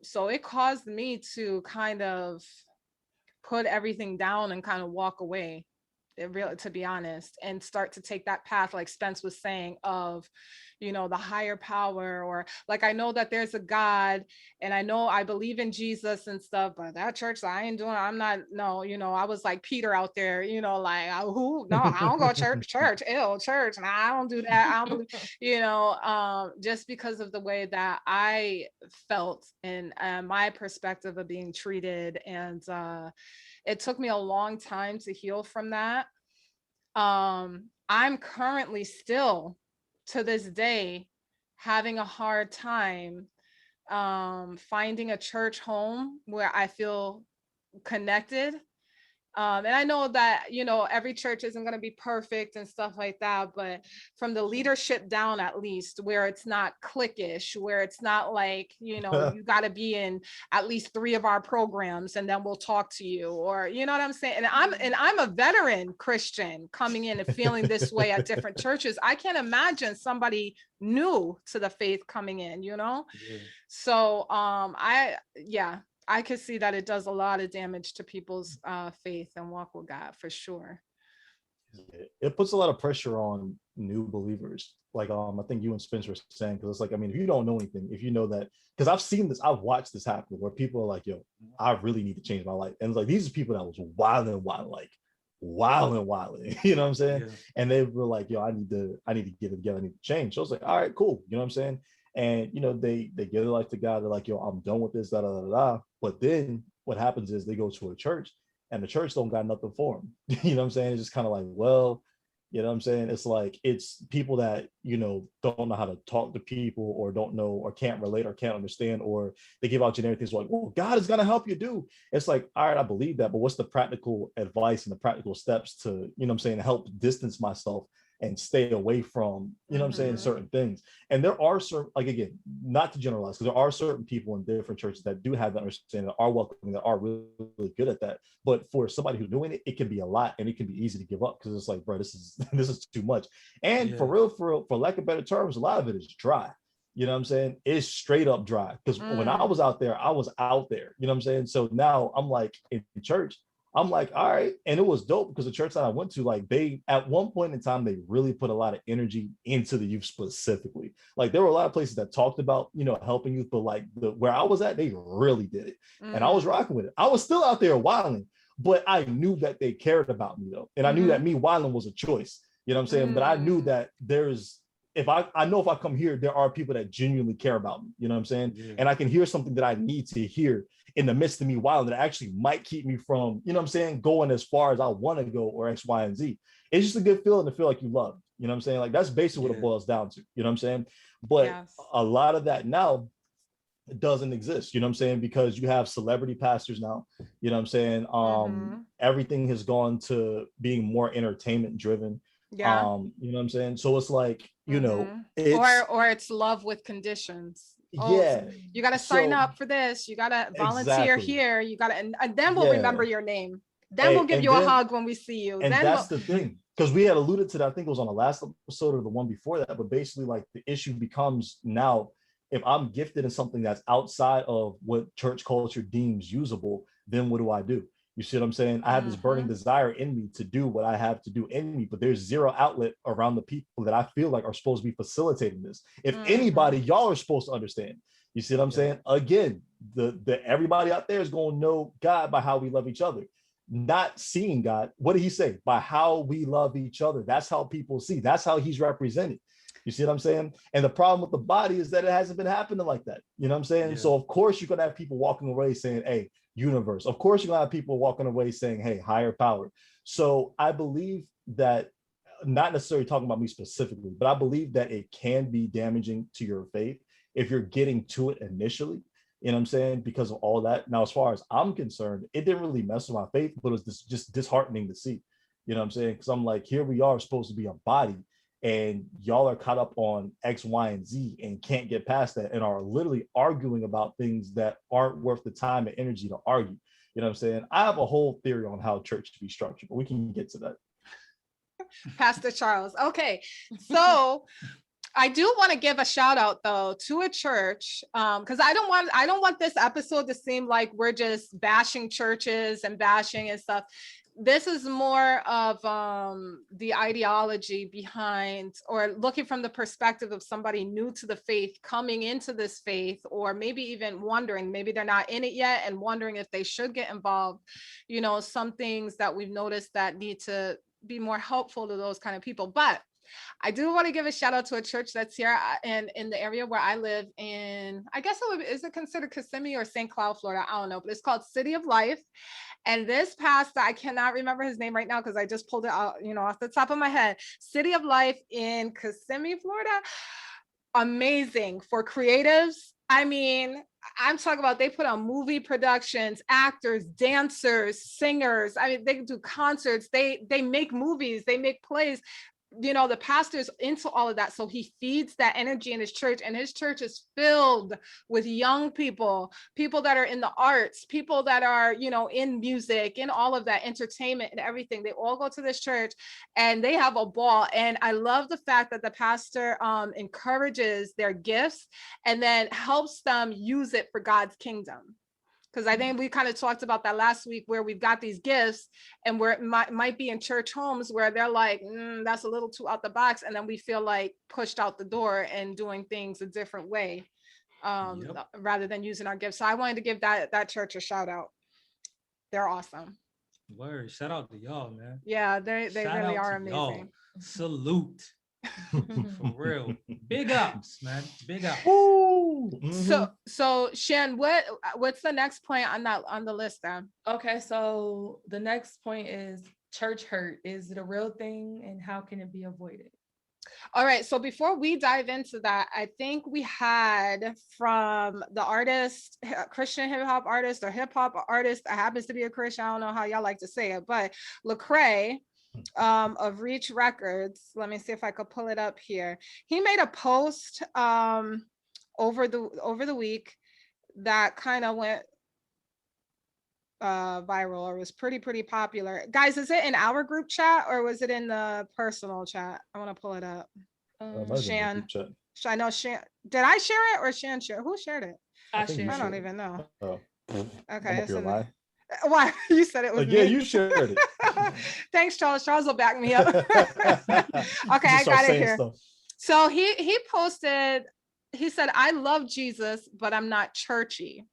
so it caused me to kind of put everything down and kind of walk away, to be honest, and start to take that path, like Spence was saying, of, you know, the higher power, or like, I know that there's a God and I know I believe in Jesus and stuff, but that church, I'm not, no, you know, I was like Peter out there, you know, like, who, no, I don't go church, ew, church, and I don't do that, I don't believe, you know, just because of the way that I felt and my perspective of being treated. And it took me a long time to heal from that. I'm currently still, to this day, having a hard time finding a church home where I feel connected. And I know that, you know, every church isn't going to be perfect and stuff like that, but from the leadership down, at least, where it's not cliquish, where it's not like, you know, you got to be in at least 3 of our programs and then we'll talk to you, or, you know what I'm saying? And I'm a veteran Christian coming in and feeling this way at different churches. I can't imagine somebody new to the faith coming in, you know? Yeah. So I could see that it does a lot of damage to people's faith and walk with God, for sure. It puts a lot of pressure on new believers. Like, I think you and Spencer were saying, because it's like, I mean, if you don't know anything, if you know that, because I've seen this, I've watched this happen where people are like, yo, I really need to change my life. And it's like, these are people that was wild, like wilding, you know what I'm saying? Yeah. And they were like, yo, I need to get it together, I need to change. So I was like, all right, cool, you know what I'm saying? And you know, they give their life to God, they're like, yo, I'm done with this, da da da da. But then what happens is they go to a church and the church don't got nothing for them. You know what I'm saying? It's just kind of like, well, you know what I'm saying? It's like, it's people that, you know, don't know how to talk to people, or don't know, or can't relate, or can't understand, or they give out generic things like, oh, God is going to help you do. It's like, all right, I believe that, but what's the practical advice and the practical steps to, you know what I'm saying, help distance myself and stay away from, you know what I'm saying, certain things. And there are certain, like, again, not to generalize, because there are certain people in different churches that do have that understanding, that are welcoming, that are really, really good at that. But for somebody who's doing it, it can be a lot, and it can be easy to give up, because it's like, bro, this is too much. And for real, for lack of better terms, a lot of it is dry. You know what I'm saying? It's straight up dry. Because when I was out there, I was out there. You know what I'm saying? So now I'm like in church, I'm like, all right. And it was dope, because the church that I went to, like, they, at one point in time, they really put a lot of energy into the youth specifically. Like, there were a lot of places that talked about, you know, helping youth, but like where I was at, they really did it. And I was rocking with it. I was still out there wilding, but I knew that they cared about me though. And I knew that me wilding was a choice. You know what I'm saying? But I knew that there's, if I know if I come here, there are people that genuinely care about me. You know what I'm saying? Yeah. And I can hear something that I need to hear in the midst of me wilding that actually might keep me from, you know what I'm saying, going as far as I want to go, or X, Y, and Z. It's just a good feeling to feel like you love. You know what I'm saying? Like, that's basically what it boils down to. You know what I'm saying? But a lot of that now doesn't exist. You know what I'm saying? Because you have celebrity pastors now. You know what I'm saying? Everything has gone to being more entertainment driven. You know what I'm saying? So it's like, you know, it's love with conditions. So you got to sign up for this, you got to volunteer here, you got to, and then we'll remember your name, then we'll give you a hug when we see you. And then that's the thing, because we had alluded to that, I think it was on the last episode or the one before that, but basically, like, the issue becomes now, if I'm gifted in something that's outside of what church culture deems usable, then what do I do? You see what I'm saying? I have this burning desire in me to do what I have to do in me, but there's zero outlet around the people that I feel like are supposed to be facilitating this. If anybody, y'all are supposed to understand. You see what I'm saying? Again, the everybody out there is going to know God by how we love each other. Not seeing God. What did he say? By how we love each other. That's how people see. That's how he's represented. You see what I'm saying? And the problem with the body is that it hasn't been happening like that. You know what I'm saying? So of course you're going to have people walking away saying, hey, universe. Of course you're going to have people walking away saying, hey, higher power. So I believe that, not necessarily talking about me specifically, but I believe that it can be damaging to your faith if you're getting to it initially. You know what I'm saying? Because of all that. Now, as far as I'm concerned, it didn't really mess with my faith, but it was just disheartening to see. You know what I'm saying? Because I'm like, here we are supposed to be a body, and y'all are caught up on X, Y, and Z and can't get past that, and are literally arguing about things that aren't worth the time and energy to argue. You know what I'm saying? I have a whole theory on how church should be structured, but we can get to that. Pastor Charles. Okay. So I do want to give a shout out though to a church, because I don't want this episode to seem like we're just bashing churches and bashing and stuff. This is more of the ideology behind, or looking from the perspective of somebody new to the faith, coming into this faith, or maybe even wondering, maybe they're not in it yet and wondering if they should get involved. You know, some things that we've noticed that need to be more helpful to those kind of people. But I do want to give a shout out to a church that's here in the area where I live in. I guess is it considered Kissimmee or St. Cloud, Florida? I don't know, but it's called City of Life. And this pastor, I cannot remember his name right now because I just pulled it out, you know, off the top of my head. City of Life in Kissimmee, Florida. Amazing for creatives. I mean, I'm talking about, they put on movie productions, actors, dancers, singers. I mean, they do concerts, they make movies, they make plays. You know, the pastor's into all of that. So he feeds that energy in his church, and his church is filled with young people, people that are in the arts, people that are, you know, in music, in all of that entertainment and everything. They all go to this church and they have a ball. And I love the fact that the pastor encourages their gifts and then helps them use it for God's kingdom. Because I think we kind of talked about that last week, where we've got these gifts and where it might be in church homes where they're like, that's a little too out the box. And then we feel like pushed out the door and doing things a different way rather than using our gifts. So I wanted to give that church a shout out. They're awesome. Word. Shout out to y'all, man. Yeah, they Shout really out are to amazing. y'all. Salute. For real. Big ups, man. Big ups. So Shan, what's the next point on the list then? Okay, so the next point is church hurt. Is it a real thing, and how can it be avoided? All right, so before we dive into that, I think we had from the artist, Christian hip hop artist or hip hop artist that happens to be a Christian. I don't know how y'all like to say it, but Lecrae of Reach Records. Let me see if I could pull it up here. He made a post over the week that kind of went viral, or was pretty popular. Guys, is it in our group chat or was it in the personal chat? I want to pull it up. Shan, I know Shan. Did I share it or Shan share? Who shared it? I don't even know. Oh. Okay. Why? You said it was me? Yeah, you shared it. Thanks, Charles. Charles will back me up. Okay, I got it here. Stuff. So he posted, he said, "I love Jesus, but I'm not churchy.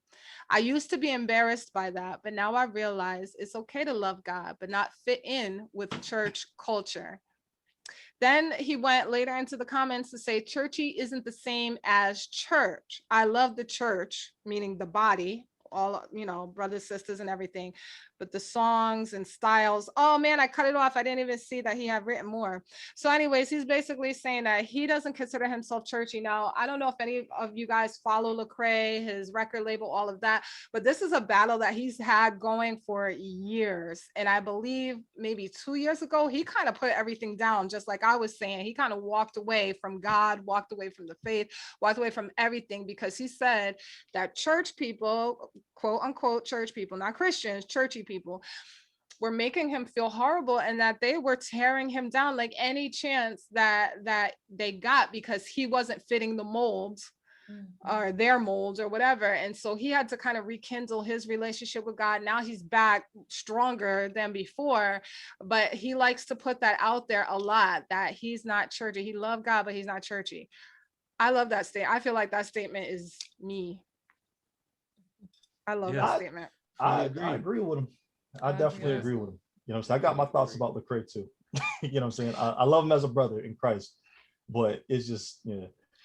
I used to be embarrassed by that, but now I realize it's okay to love God, but not fit in with church culture." Then he went later into the comments to say, "Churchy isn't the same as church. I love the church," meaning the body, all, brothers, sisters, and everything. But the songs and styles, oh man, I cut it off. I didn't even see that he had written more. So anyways, he's basically saying that he doesn't consider himself churchy. Now, I don't know if any of you guys follow Lecrae, his record label, all of that, but this is a battle that he's had going for years. And I believe maybe 2 years ago, he kind of put everything down, just like I was saying. He kind of walked away from God, walked away from the faith, walked away from everything, because he said that church people, quote unquote church people, not Christians, churchy people, were making him feel horrible, and that they were tearing him down like any chance that they got, because he wasn't fitting the molds or their molds or whatever. And so he had to kind of rekindle his relationship with God. Now he's back stronger than before, but he likes to put that out there a lot, that he's not churchy. He loved God, but he's not churchy. I love that statement. I feel like that statement is me. I love that statement. I agree with him. I definitely agree with him. You know what I'm saying? I got my thoughts about Lecrae too. You know what I'm saying? I love him as a brother in Christ, but it's just,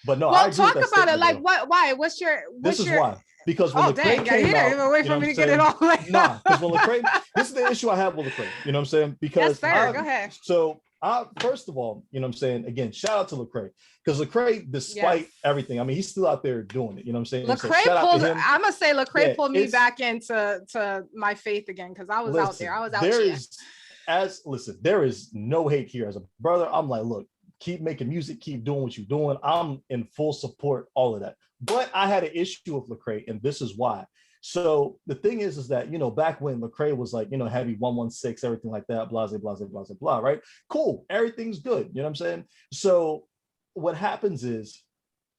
But no, well, talk about it. Like, why? What's your? Why? Because when Lecrae came out, even wait for me to get it all. Nah, because when Lecrae, this is the issue I have with Lecrae. You know what I'm saying? Because go ahead. So first of all, you know what I'm saying? Again, shout out to Lecrae, because Lecrae, despite everything, I mean, he's still out there doing it. You know what I'm saying? Lecrae pulled. I'm gonna say Lecrae pulled me back into my faith again, because I was out there. I was out there. There is no hate here. As a brother, I'm like, look, keep making music, keep doing what you're doing. I'm in full support, all of that. But I had an issue with Lecrae, and this is why. So the thing is that, back when Lecrae was like, heavy 116, everything like that, blah, blah, blah, blah, blah, right? Cool. Everything's good. You know what I'm saying? So what happens is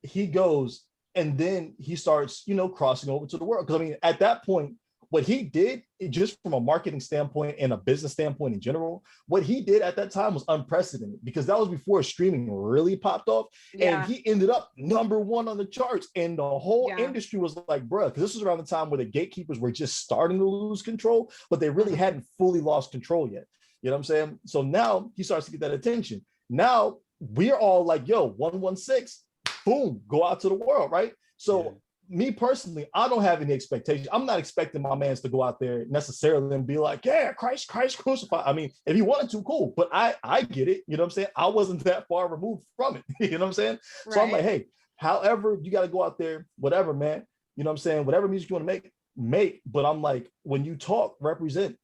he goes and then he starts, crossing over to the world. Because I mean, at that point, what he did, just from a marketing standpoint and a business standpoint in general, what he did at that time was unprecedented, because that was before streaming really popped off. And he ended up #1 on the charts. And the whole industry was like, bruh, because this was around the time where the gatekeepers were just starting to lose control, but they really hadn't fully lost control yet. You know what I'm saying? So now he starts to get that attention. Now we're all like, yo, 116, boom, go out to the world, right? So me personally, I don't have any expectations. I'm not expecting my mans to go out there necessarily and be like, yeah, Christ crucified. I mean, if he wanted to, cool. But I get it. You know what I'm saying? I wasn't that far removed from it. You know what I'm saying? Right. So I'm like, hey, however, you got to go out there, whatever, man. You know what I'm saying? Whatever music you want to make. But I'm like, when you talk, represent.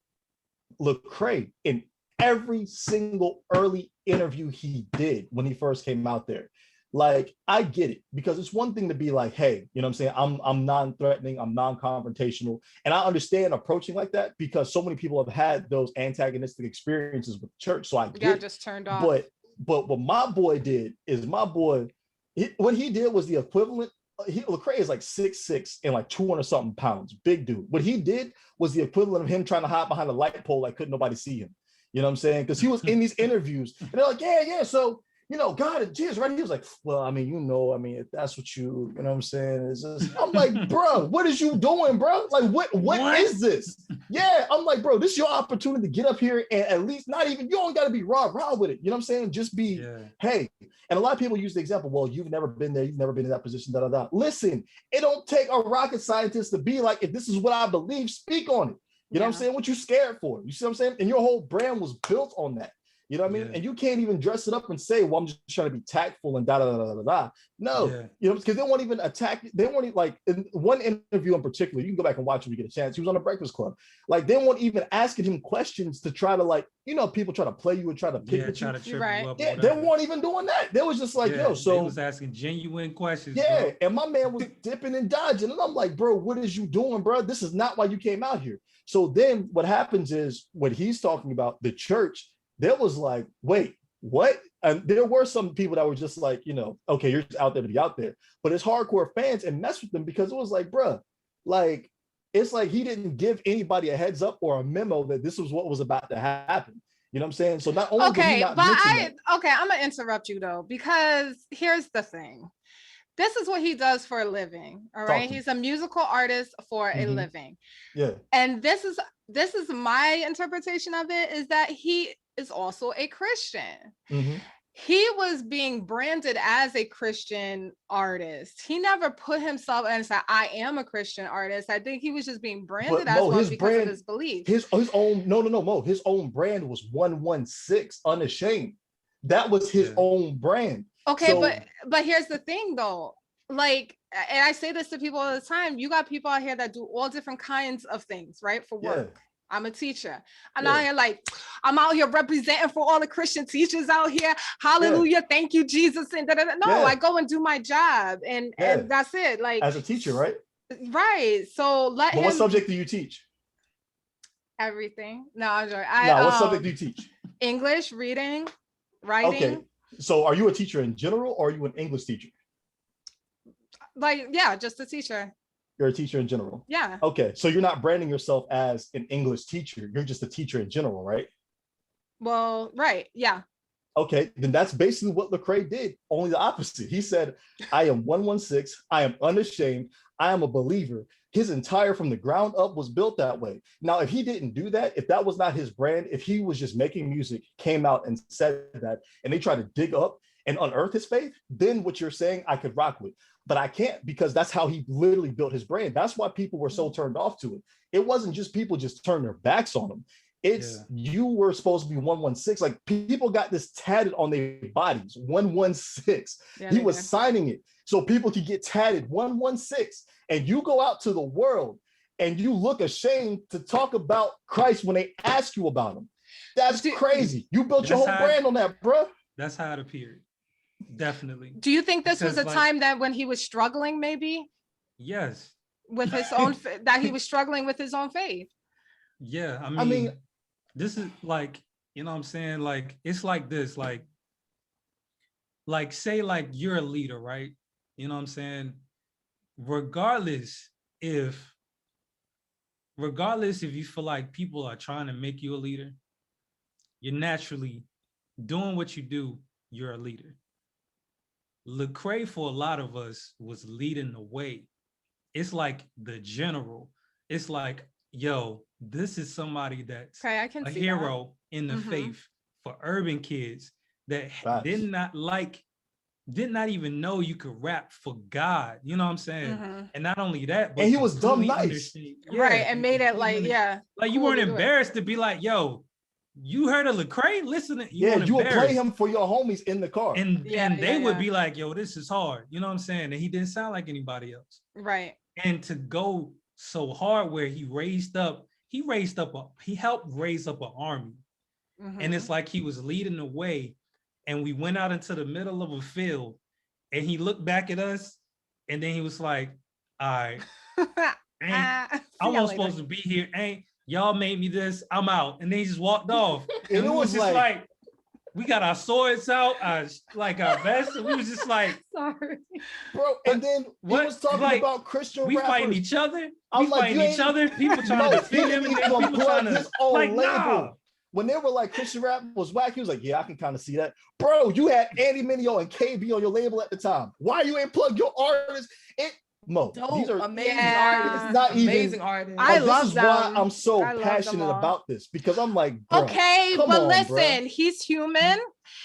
Lecrae, in every single early interview he did when he first came out there, like, I get it, because it's one thing to be like, hey, you know what I'm saying? I'm non-threatening, I'm non-confrontational. And I understand approaching like that, because so many people have had those antagonistic experiences with church. So I get it. Just turned off. But what my boy did is what he did was the equivalent. Lecrae is like 6'6" and like 200 something pounds, big dude. What he did was the equivalent of him trying to hide behind a light pole, like couldn't nobody see him. You know what I'm saying? Because he was in these interviews and they're like, yeah. So God and Jesus, right? He was like, well, I mean, if that's what you know what I'm saying, it's just, I'm like, bro, what is you doing, bro? Like, what is this? Yeah, I'm like, bro, this is your opportunity to get up here and at least not even, you don't got to be raw with it. You know what I'm saying? Just be, hey. And a lot of people use the example, well, you've never been there, you've never been in that position, da, da, da. Listen, it don't take a rocket scientist to be like, if this is what I believe, speak on it. You know what I'm saying? What you scared for? You see what I'm saying? And your whole brand was built on that. You know what I mean? And you can't even dress it up and say, well, I'm just trying to be tactful and da da da da da. No, because they won't even attack. They won't even, like, in one interview in particular, you can go back and watch when you get a chance. He was on the Breakfast Club. Like, they won't even asking him questions to try to, like, people try to play you and try to pick at you. Right. You up, they weren't even doing that. They was just like, so they was asking genuine questions. Yeah, bro. And my man was dipping and dodging. And I'm like, bro, what is you doing, bro? This is not why you came out here. So then what happens is, what he's talking about, the church, there was like, wait, what? And there were some people that were just like, okay, you're just out there to be out there. But it's hardcore fans and mess with them because it was like, bro, like, it's like he didn't give anybody a heads up or a memo that this was what was about to happen. You know what I'm saying? So not only I'm gonna interrupt you though, because here's the thing. This is what he does for a living. All right. He's a musical artist for a living. Yeah. And this is my interpretation of it, is that he is also a Christian. He was being branded as a Christian artist. He never put himself and said, I am a Christian artist. I think he was just being branded as one because of his belief. His own, Mo. His own brand was 116 Unashamed. That was his own brand. Okay, so, but here's the thing though. Like, and I say this to people all the time, you got people out here that do all different kinds of things, right? For work. Yeah. I'm a teacher. I'm out here like, I'm out here representing for all the Christian teachers out here. Hallelujah. Thank you, Jesus. And no, I go and do my job and that's it. Like, as a teacher, right? Right. So what subject do you teach? Everything. No, I'm sorry. What subject do you teach? English, reading, writing. Okay. So are you a teacher in general or are you an English teacher? Like, just a teacher. You're a teacher in general. Yeah. Okay. So you're not branding yourself as an English teacher. You're just a teacher in general, right? Well, right. Yeah. Okay. Then that's basically what Lecrae did. Only the opposite. He said, I am 116. I am unashamed. I am a believer. His entire from the ground up was built that way. Now, if he didn't do that, if that was not his brand, if he was just making music, came out and said that, and they tried to dig up and unearth his faith, then what you're saying, I could rock with. But I can't, because that's how he literally built his brand. That's why people were so turned off to it. It wasn't just people just turned their backs on him. It's you were supposed to be 116. Like, people got this tatted on their bodies, 116. Yeah, he was signing it so people could get tatted 116. And you go out to the world and you look ashamed to talk about Christ when they ask you about him. That's crazy. You built your whole brand on that, bro. That's how it appeared. Definitely. Do you think this was a time that when he was struggling, maybe? Yes. With his own, that he was struggling with his own faith? Yeah. I mean, this is like, you know what I'm saying? Like, it's like this, like say like you're a leader, right? You know what I'm saying? Regardless if you feel like people are trying to make you a leader, you're naturally doing what you do, you're a leader. Lecrae, for a lot of us, was leading the way. It's like the general. It's like, yo, this is somebody that's a hero in the faith for urban kids that did not even know you could rap for God. You know what I'm saying? And not only that, but and he was dumb nice. Right, and made it like, like you weren't embarrassed to be like, yo, you heard of Lecrae? Listen, you would play him for your homies in the car. And they would be like, yo, this is hard. You know what I'm saying? And he didn't sound like anybody else. Right. And to go so hard where he helped raise up an army. And it's like he was leading the way. And we went out into the middle of a field and he looked back at us and then he was like, all right, I wasn't supposed to be here. Y'all made me this, I'm out. And then he just walked off. And it was just like, we got our swords out, our vests. And we was just like, sorry. Bro, and then he was talking about Christian rappers. We fighting each other. People trying to defend him. And then people trying to, like, nah. when they were like Christian rap was whack, he was like, yeah, I can kind of see that. Bro, you had Andy Mineo and KB on your label at the time. Why you ain't plug your artists? Mo, these are amazing artists. It's not amazing even artists. I this love is them. why I'm so I love passionate them all. about this, because I'm like, bro, okay, come but on, listen, bro. He's human.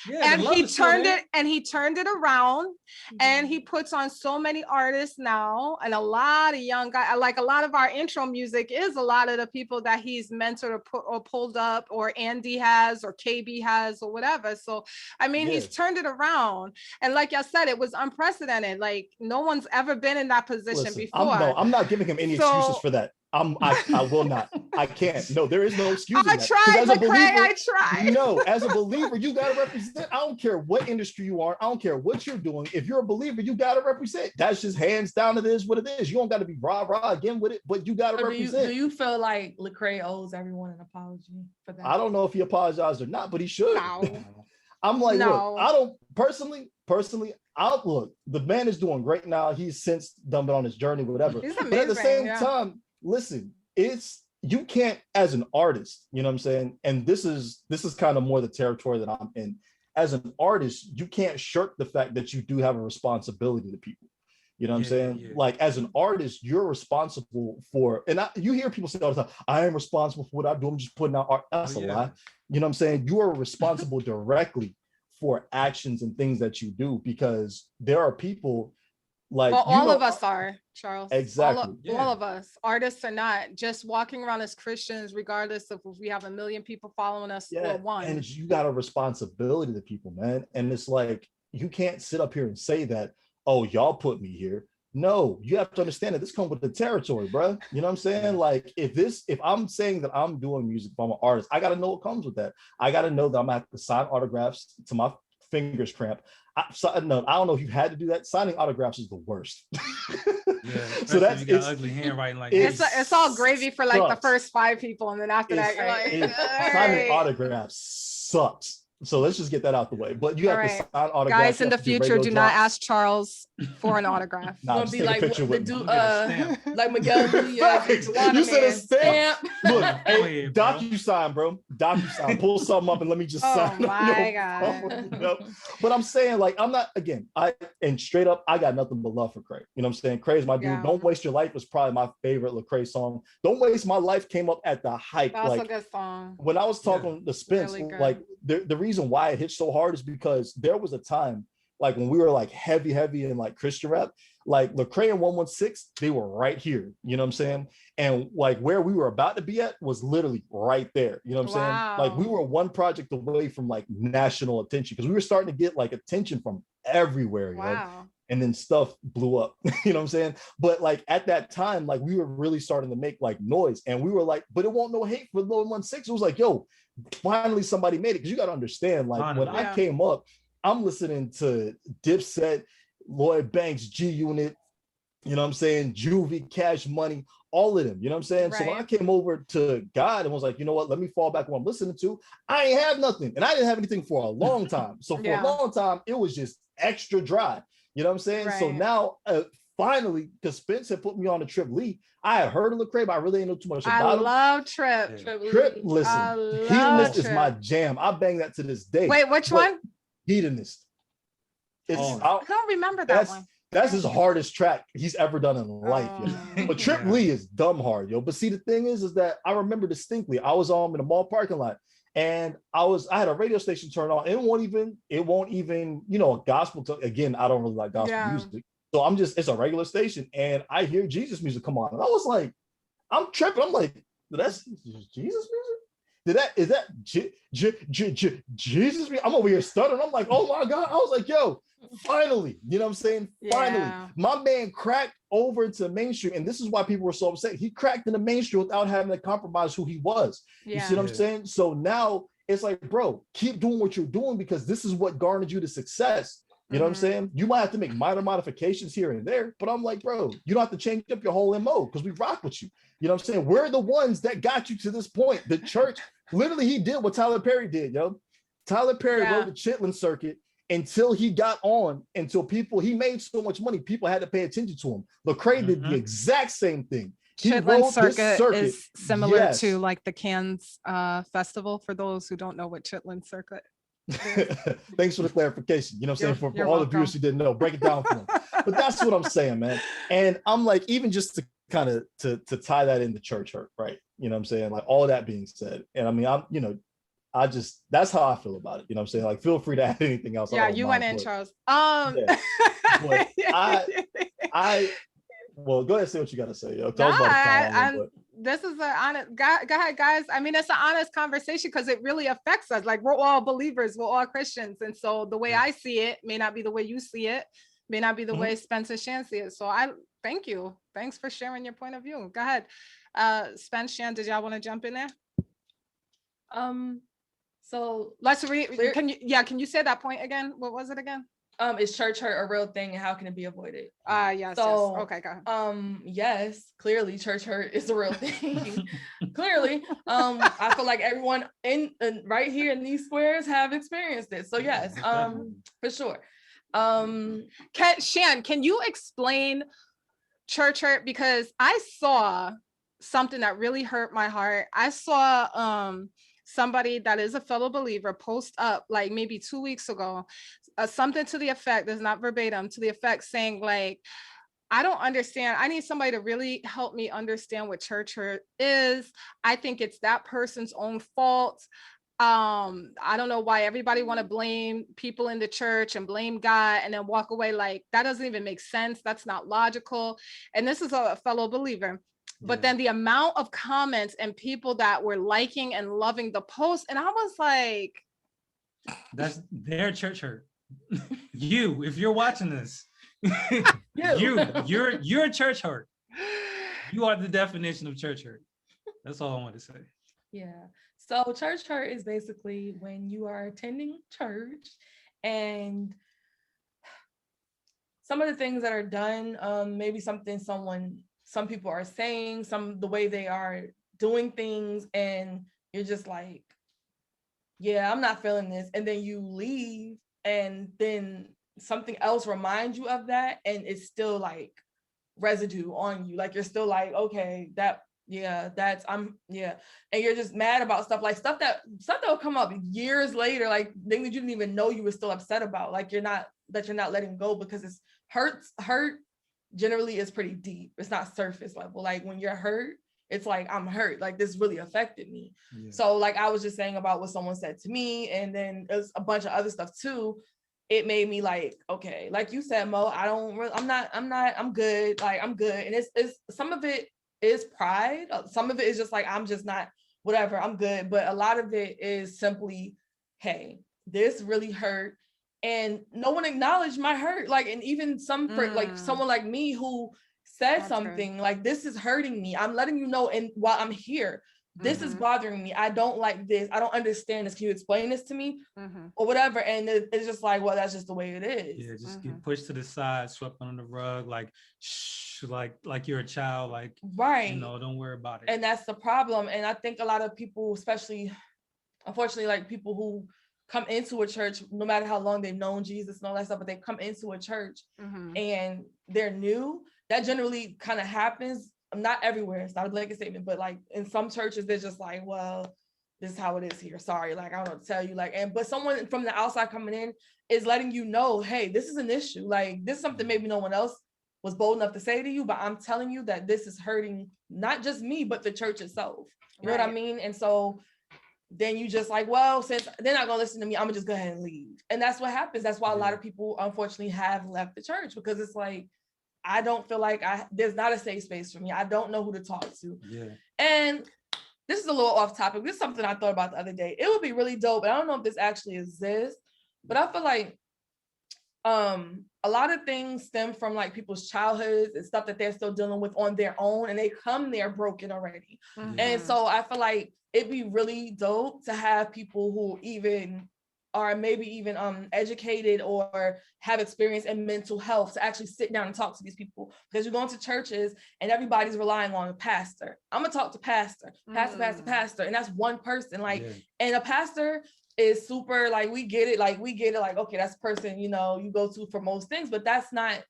Yeah, And he turned it around, and he puts on so many artists now, and a lot of young guys. Like a lot of our intro music is a lot of the people that he's mentored or pulled up, or Andy has, or KB has, or whatever. So I mean, he's turned it around, and like I said, it was unprecedented. Like no one's ever been in that position before. I'm not giving him any excuses for that. I will not. I can't. No, there is no excuse. I tried, Lecrae. I tried. No, as a believer, you gotta represent. I don't care what industry you are. I don't care what you're doing. If you're a believer, you gotta represent. That's just hands down. It is what it is. You don't gotta be rah again with it, but you gotta represent. Do you feel like Lecrae owes everyone an apology for that? I don't know if he apologized or not, but he should. No. I'm like, look, I don't personally. Look, the man is doing great now. He's since done on his journey, whatever. He's amazing, but at the same time, listen, you can't, as an artist, you know what I'm saying? And this is kind of more the territory that I'm in. As an artist, you can't shirk the fact that you do have a responsibility to people. You know what I'm saying? Yeah. Like as an artist, you're responsible for, and you hear people say all the time, I am responsible for what I do. I'm just putting out art. That's a lie. You know what I'm saying? You are responsible directly for actions and things that you do, because there are people like, well, all of us are, Charles. Exactly. All of us, artists or not, just walking around as Christians, regardless of if we have 1 million people following us or one. And you got a responsibility to people, man. And it's like, you can't sit up here and say that, oh, y'all put me here. No, you have to understand that this comes with the territory, bro. You know what I'm saying? Like if I'm saying that I'm doing music, if I'm an artist, I got to know what comes with that. I got to know that I'm going to have to sign autographs to my fingers cramp. I don't know if you had to do that. Signing autographs is the worst. So that's you got ugly handwriting like it's all gravy for like the first 5 people, and then after that you're like, signing autographs sucks. So let's just get that out the way. But you have to sign autographs. Guys, in the future, do not ask Charles for an autograph. Nah, be like like Miguel. You said a stamp. Look, hey, DocuSign, bro. DocuSign. Pull something up and let me just sign. Oh my God. But I'm saying, like, I'm not, again, straight up, I got nothing but love for Craig. You know what I'm saying? Craig's my dude. Don't Waste Your Life was probably my favorite Lecrae song. Don't Waste My Life came up at the hype. That's a good song. When I was talking to Spence, really like the reason why it hit so hard is because there was a time like when we were like heavy in like Christian rap, like Lecrae and 116, they were right here, you know what I'm saying? And like where we were about to be at was literally right there, you know what I'm saying? Like we were one project away from like national attention, because we were starting to get like attention from everywhere, you know? And then stuff blew up, you know what I'm saying? But like at that time, like we were really starting to make like noise, and we were like, but it won't no hate for Lil 116. It was like, yo, finally somebody made it. Because you got to understand, like when I came up, I'm listening to Dipset, Lloyd Banks, G Unit, you know what I'm saying, Juvie, Cash Money, all of them, you know what I'm saying? So when I came over to God and was like, you know what, let me fall back on what I'm listening to, I ain't have nothing. And I didn't have anything for a long time. So for a long time, it was just extra dry. You know what I'm saying? So now, finally, because Spence had put me on to Trip Lee, I had heard of Lecrae, but I really ain't know too much about him. I love Trip. Trip, listen, Hedonist is my jam. I bang that to this day. Wait, which one? Hedonist. I don't remember that one. That's his hardest track he's ever done in life. But Trip Lee is dumb hard, yo. But see, the thing is that I remember distinctly, I was in a mall parking lot, and I had a radio station turned on. It won't even, you know, gospel. Again, I don't really like gospel music. So it's a regular station, and I hear Jesus music come on. And I was like, I'm tripping. I'm like, that's Jesus music? Is that Jesus music? I'm over here stuttering. I'm like, oh my God. I was like, yo, finally, you know what I'm saying? Finally, my man cracked over to mainstream. And this is why people were so upset. He cracked in the mainstream without having to compromise who he was. You see what I'm saying? So now it's like, bro, keep doing what you're doing, because this is what garnered you to success. You know what I'm saying? You might have to make minor modifications here and there, but I'm like, bro, you don't have to change up your whole MO, because we rock with you. You know what I'm saying? We're the ones that got you to this point. The church, literally, he did what Tyler Perry did, yo. Tyler Perry rode the Chitlin circuit until he got on, he made so much money, people had to pay attention to him. Lecrae did the exact same thing. Chitlin rode this circuit is similar to like the Cannes festival, for those who don't know what Chitlin circuit is. Thanks for the clarification. You know what I'm saying? For all welcome. the viewers who didn't know, break it down for them. But that's what I'm saying, man. And I'm like, even just to kind of to tie that into church hurt, right? You know what I'm saying? Like all that being said. And I mean, I just, that's how I feel about it. You know what I'm saying? Like, feel free to add anything else. Yeah, you went in, Charles. Yeah. But well, go ahead and say what you got to say. Yo. This is an honest, go ahead, guys. I mean, it's an honest conversation because it really affects us. Like, we're all believers, we're all Christians. And so the way I see it may not be the way you see it, may not be the way Spence and Shan see it. So I thank you. Thanks for sharing your point of view. Go ahead. Spence, Shan, did y'all want to jump in there? So let's read. Can you say that point again? What was it again? Is church hurt a real thing, and how can it be avoided? Yes. So, yes. Okay, go ahead. Yes, clearly church hurt is a real thing. Clearly. I feel like everyone in right here in these squares have experienced it. So yes, for sure. Shan, can you explain church hurt? Because I saw something that really hurt my heart. I saw somebody that is a fellow believer post up like maybe 2 weeks ago, something to the effect, that's not verbatim, to the effect saying like, I don't understand. I need somebody to really help me understand what church hurt is. I think it's that person's own fault. I don't know why everybody want to blame people in the church and blame God and then walk away like that doesn't even make sense. That's not logical. And this is a fellow believer. But then the amount of comments and people that were liking and loving the post, and I was like, that's their church hurt. You, if you're watching this, you're church hurt. You are the definition of church hurt. That's all I want to say. Yeah. So church hurt is basically when you are attending church and some of the things that are done, maybe something some people are saying, the way they are doing things, and you're just like, yeah, I'm not feeling this. And then you leave and then something else reminds you of that. And it's still like residue on you. Like, you're still like, okay, and you're just mad about stuff that will come up years later, like things that you didn't even know you were still upset about. Like, you're not letting go because it's hurt generally is pretty deep. It's not surface level. Like, when you're hurt, it's like, I'm hurt, like this really affected me. Yeah. So like I was just saying about what someone said to me, and then there's a bunch of other stuff too. It made me like, okay, like you said, Mo, I'm good. Like, I'm good. And it's some of it is pride. Some of it is just like, I'm just not, whatever, I'm good. But a lot of it is simply, hey, this really hurt. And no one acknowledged my hurt. Like, and even like someone like me who said something like, this is hurting me. I'm letting you know, and while I'm here, this is bothering me. I don't like this. I don't understand this. Can you explain this to me? Or whatever. And it's just like, well, that's just the way it is. Yeah, just get pushed to the side, swept under the rug, like, shh, like you're a child, like, right. Don't worry about it. And that's the problem. And I think a lot of people, especially, unfortunately, like people who come into a church, no matter how long they've known Jesus and all that stuff, but they come into a church and they're new, that generally kind of happens. Not everywhere, it's not a blanket statement, but like in some churches, they're just like, well, this is how it is here. Sorry, like I don't know what to tell you. Like, but someone from the outside coming in is letting you know, hey, this is an issue. Like, this is something maybe no one else was bold enough to say to you, but I'm telling you that this is hurting not just me, but the church itself. You know what I mean? And so then you just like, well, since they're not gonna listen to me, I'm gonna just go ahead and leave. And that's what happens. That's why a lot of people unfortunately have left the church, because it's like, I don't feel like there's not a safe space for me. I don't know who to talk to. Yeah. And this is a little off topic. This is something I thought about the other day. It would be really dope, and I don't know if this actually exists, but I feel like a lot of things stem from like people's childhoods and stuff that they're still dealing with on their own, and they come there broken already. And so I feel like it'd be really dope to have people who even are maybe even educated or have experience in mental health to actually sit down and talk to these people. Because you're going to churches and everybody's relying on a pastor. I'm gonna talk to pastor, and that's one person. Like, and a pastor is super, like, we get it, like, okay, that's the person, you go to for most things, but that's not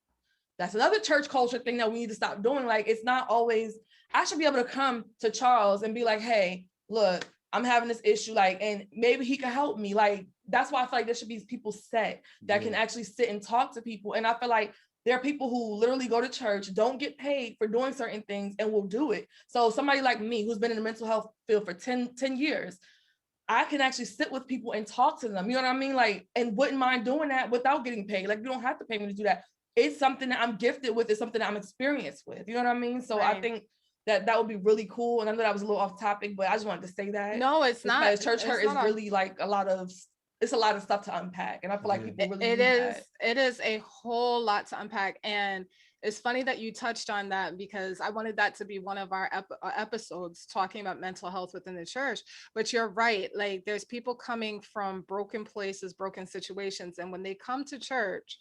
That's another church culture thing that we need to stop doing. Like, it's not always, I should be able to come to Charles and be like, hey, look, I'm having this issue, like, and maybe he can help me. Like, that's why I feel like there should be people set that can actually sit and talk to people. And I feel like there are people who literally go to church, don't get paid for doing certain things, and will do it. So somebody like me, who's been in the mental health field for 10 years, I can actually sit with people and talk to them. You know what I mean? Like, and wouldn't mind doing that without getting paid. Like, you don't have to pay me to do that. It's something that I'm gifted with. It's something that I'm experienced with. You know what I mean? So I think that would be really cool. And I know that was a little off topic, but I just wanted to say that. No, it's not. Because church hurt is really like a lot of stuff to unpack. And I feel like people really it is a whole lot to unpack. And it's funny that you touched on that, because I wanted that to be one of our episodes talking about mental health within the church. But you're right. Like, there's people coming from broken places, broken situations. And when they come to church,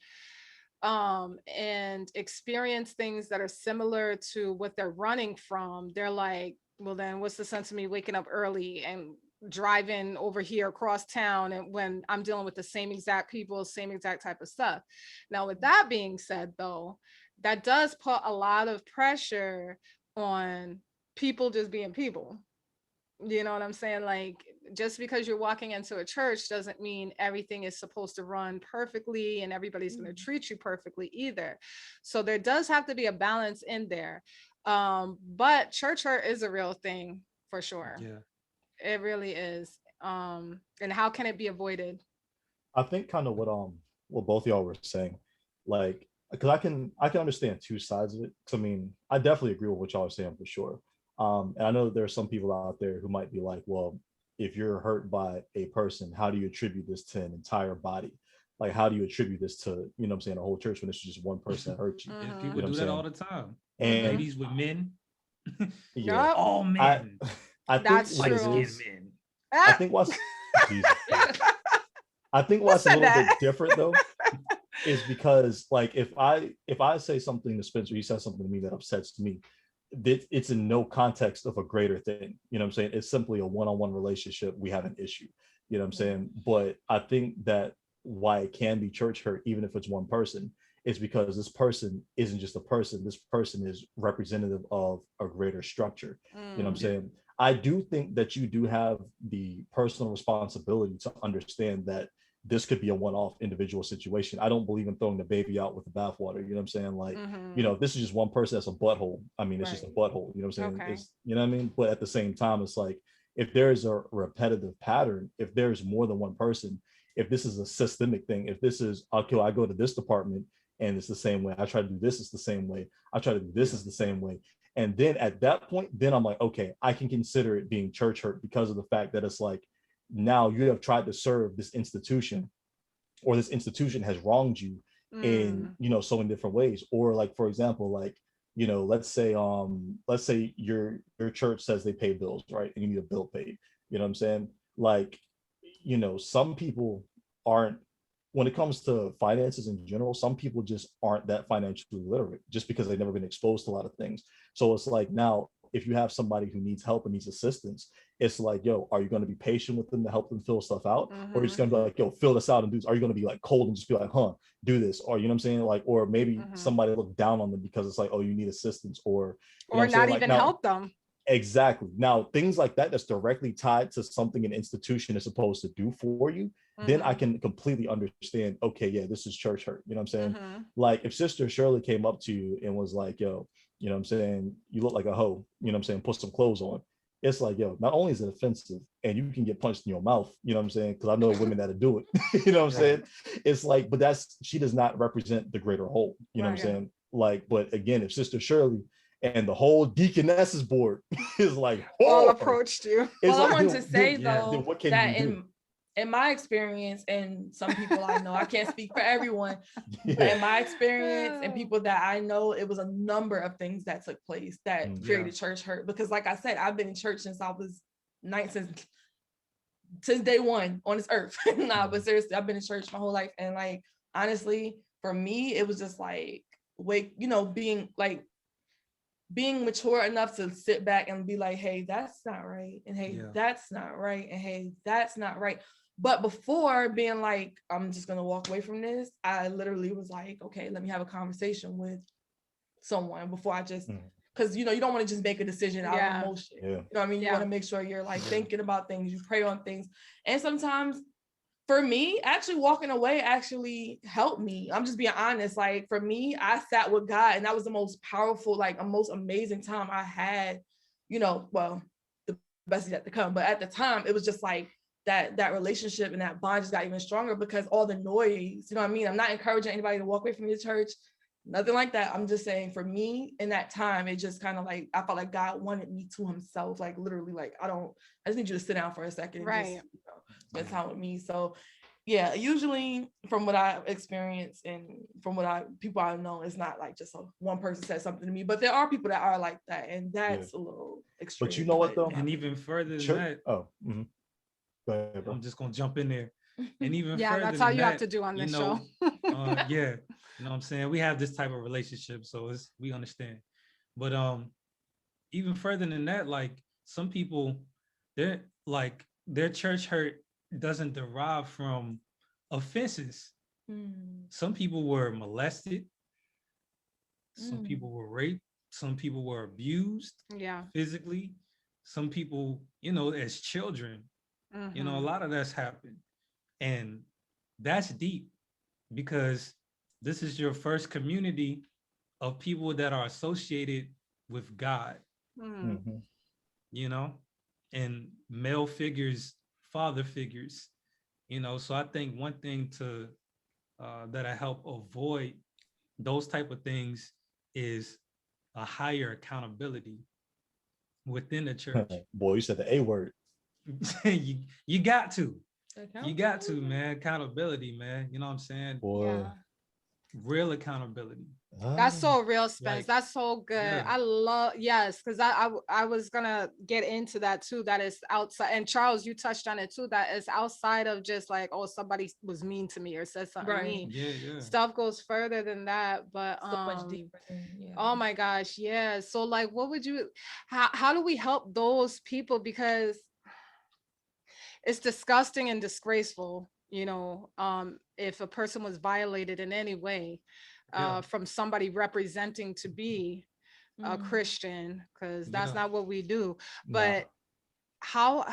and experience things that are similar to what they're running from, they're like, well, then what's the sense of me waking up early and driving over here across town, and when I'm dealing with the same exact people, same exact type of stuff. Now, with that being said, though, that does put a lot of pressure on people just being people. You know what I'm saying? Like, just because you're walking into a church doesn't mean everything is supposed to run perfectly and everybody's going to treat you perfectly either. So there does have to be a balance in there. But church hurt is a real thing for sure. Yeah, it really is. And how can it be avoided? I think kind of what both of y'all were saying, like, because I can understand two sides of it. So, I mean, I definitely agree with what y'all are saying for sure. And I know there are some people out there who might be like, well, if you're hurt by a person, how do you attribute this to an entire body? Like, how do you attribute this to, you know what I'm saying, a whole church when it's just one person that hurt you? Yeah, people do that all the time. And ladies with men. Yeah, all men. I think that's what true. it is, I think what's I think what's a little bit different though is because, like, if I say something to Spencer, he says something to me that upsets me, it's in no context of a greater thing. You know what I'm saying? It's simply a one-on-one relationship. We have an issue. You know what I'm saying? But I think that why it can be church hurt, even if it's one person, is because this person isn't just a person. This person is representative of a greater structure. You know what I'm saying? I do think that you do have the personal responsibility to understand that this could be a one-off individual situation. I don't believe in throwing the baby out with the bathwater. You know what I'm saying? Like, you know, if this is just one person that's a butthole, I mean, it's just a butthole. You know what I'm saying? Okay. It's, you know what I mean? But at the same time, it's like, if there is a repetitive pattern, if there's more than one person, if this is a systemic thing, if this is, okay, I go to this department and it's the same way. I try to do this, it's the same way. I try to do this, is the same way. And then at that point, then I'm like, okay, I can consider it being church hurt because of the fact that it's like, now you have tried to serve this institution, or this institution has wronged you in, you know, so many different ways. Or like, for example, like, you know, let's say your church says they pay bills, right? And you need a bill paid. You know what I'm saying? Like, you know, some people aren't, when it comes to finances in general, some people just aren't that financially literate just because they've never been exposed to a lot of things. So it's like, now, if you have somebody who needs help and needs assistance, it's like, yo, are you going to be patient with them to help them fill stuff out? Or are you just going to be like, yo, fill this out and do this? Are you going to be like cold and just be like, do this? Or, you know what I'm saying? Like, or maybe somebody look down on them because it's like, oh, you need assistance, or not even help them. Exactly. Now, things like that, that's directly tied to something an institution is supposed to do for you, then I can completely understand, okay, yeah, this is church hurt. You know what I'm saying? Like, if Sister Shirley came up to you and was like, yo, you know what I'm saying, you look like a hoe, you know what I'm saying, put some clothes on. It's like, yo, not only is it offensive and you can get punched in your mouth, you know what I'm saying? Because I know women that do it, you know what I'm saying? It's like, but she does not represent the greater whole, you know what I'm saying? Like, but again, if Sister Shirley and the whole deaconesses board is like, all approached you. Well, I want to say though, that in my experience, and some people I know, I can't speak for everyone, but in my experience and people that I know, it was a number of things that took place that created church hurt. Because like I said, I've been in church since I was since day one on this earth. Nah, but seriously, I've been in church my whole life. And like, honestly, for me, it was just like, being mature enough to sit back and be like, hey, that's not right. And hey, that's not right. And hey, that's not right. But before being like, I'm just gonna walk away from this, I literally was like, okay, let me have a conversation with someone before I just, because you don't want to just make a decision out of emotion. You know what I mean? You want to make sure you're like thinking about things, you pray on things. And sometimes for me, actually walking away actually helped me. I'm just being honest. Like for me, I sat with God, and that was the most powerful, like a most amazing time I had, well, the best is yet to come. But at the time, it was just like that relationship and that bond just got even stronger because all the noise, you know what I mean? I'm not encouraging anybody to walk away from your church, nothing like that. I'm just saying for me in that time, it just kind of like, I felt like God wanted me to himself, like literally, like, I just need you to sit down for a second and just spend time with me. So yeah, usually from what I experienced and from what people I know, it's not like just one person said something to me, but there are people that are like that, and that's a little extreme. But you know what though? And even further than that, go ahead, bro. I'm just gonna jump in there. And even further that's all than you that, have to do on this show. You know what I'm saying? We have this type of relationship, so we understand. But even further than that, like some people, their church hurt doesn't derive from offenses. Some people were molested, some people were raped, some people were abused physically, some people, as children, a lot of that's happened. And that's deep because this is your first community of people that are associated with God, and male figures, father figures, so I think one thing that'll help avoid those type of things is a higher accountability within the church. Boy, you said the A word. you got to, man. Accountability, man. You know what I'm saying? Boy. Real accountability. That's so real, Spence. That's so good. I love, because I was gonna get into that too. That is outside, and Charles, you touched on it too. That is outside of just like, oh, somebody was mean to me or said something mean. Stuff goes further than that, but so much deeper. Oh my gosh, So like, what would you? How do we help those people? Because it's disgusting and disgraceful, if a person was violated in any way from somebody representing to be a Christian, because that's not what we do. But how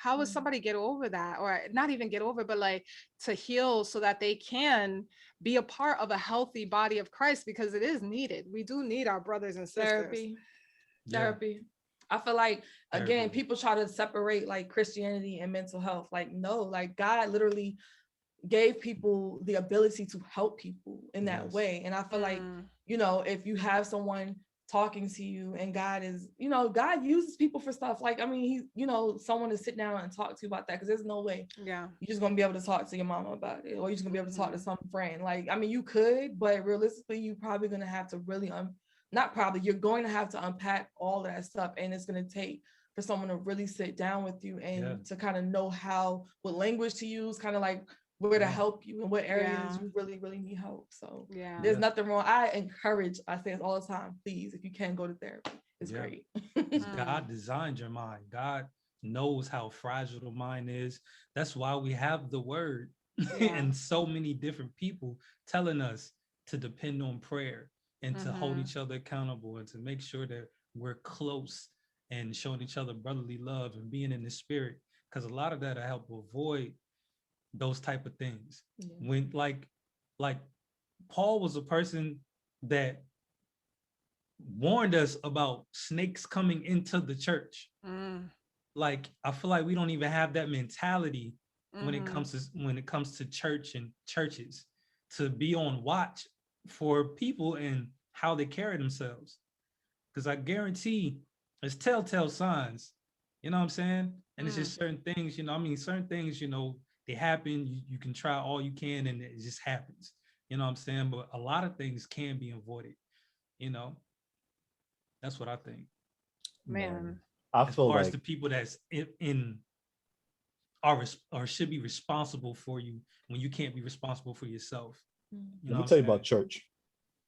would somebody get over that, or not even get over, but like to heal so that they can be a part of a healthy body of Christ, because it is needed. We do need our brothers and sisters. Therapy. I feel like, again, people try to separate like Christianity and mental health. Like, no, like God literally gave people the ability to help people in that way. And I feel like, if you have someone talking to you and God is, God uses people for stuff. Like, I mean, someone to sit down and talk to you about that, because there's no way you're just going to be able to talk to your mama about it, or you're just going to be able to talk to some friend. Like, I mean, you could, but realistically, you're probably going to have to really you're going to have to unpack all of that stuff, and it's going to take for someone to really sit down with you and to kind of know what language to use, kind of like where to help you and what areas you really, really need help. So there's nothing wrong. I say this all the time, please, if you can, go to therapy. It's great. God designed your mind. God knows how fragile the mind is. That's why we have the word and so many different people telling us to depend on prayer and to hold each other accountable and to make sure that we're close and showing each other brotherly love and being in the spirit. Because a lot of that will help avoid those type of things. When like Paul was a person that warned us about snakes coming into the church. Like, I feel like we don't even have that mentality when it comes to church and churches, to be on watch for people and how they carry themselves. Because I guarantee it's telltale signs, you know what I'm saying? And it's just certain things, certain things, they happen, you can try all you can and it just happens, you know what I'm saying? But a lot of things can be avoided, that's what I think. Man, I feel as far like as the people that's in are or should be responsible for you when you can't be responsible for yourself. Let me tell you about church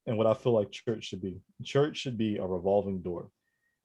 and what I feel like church should be. Church should be a revolving door.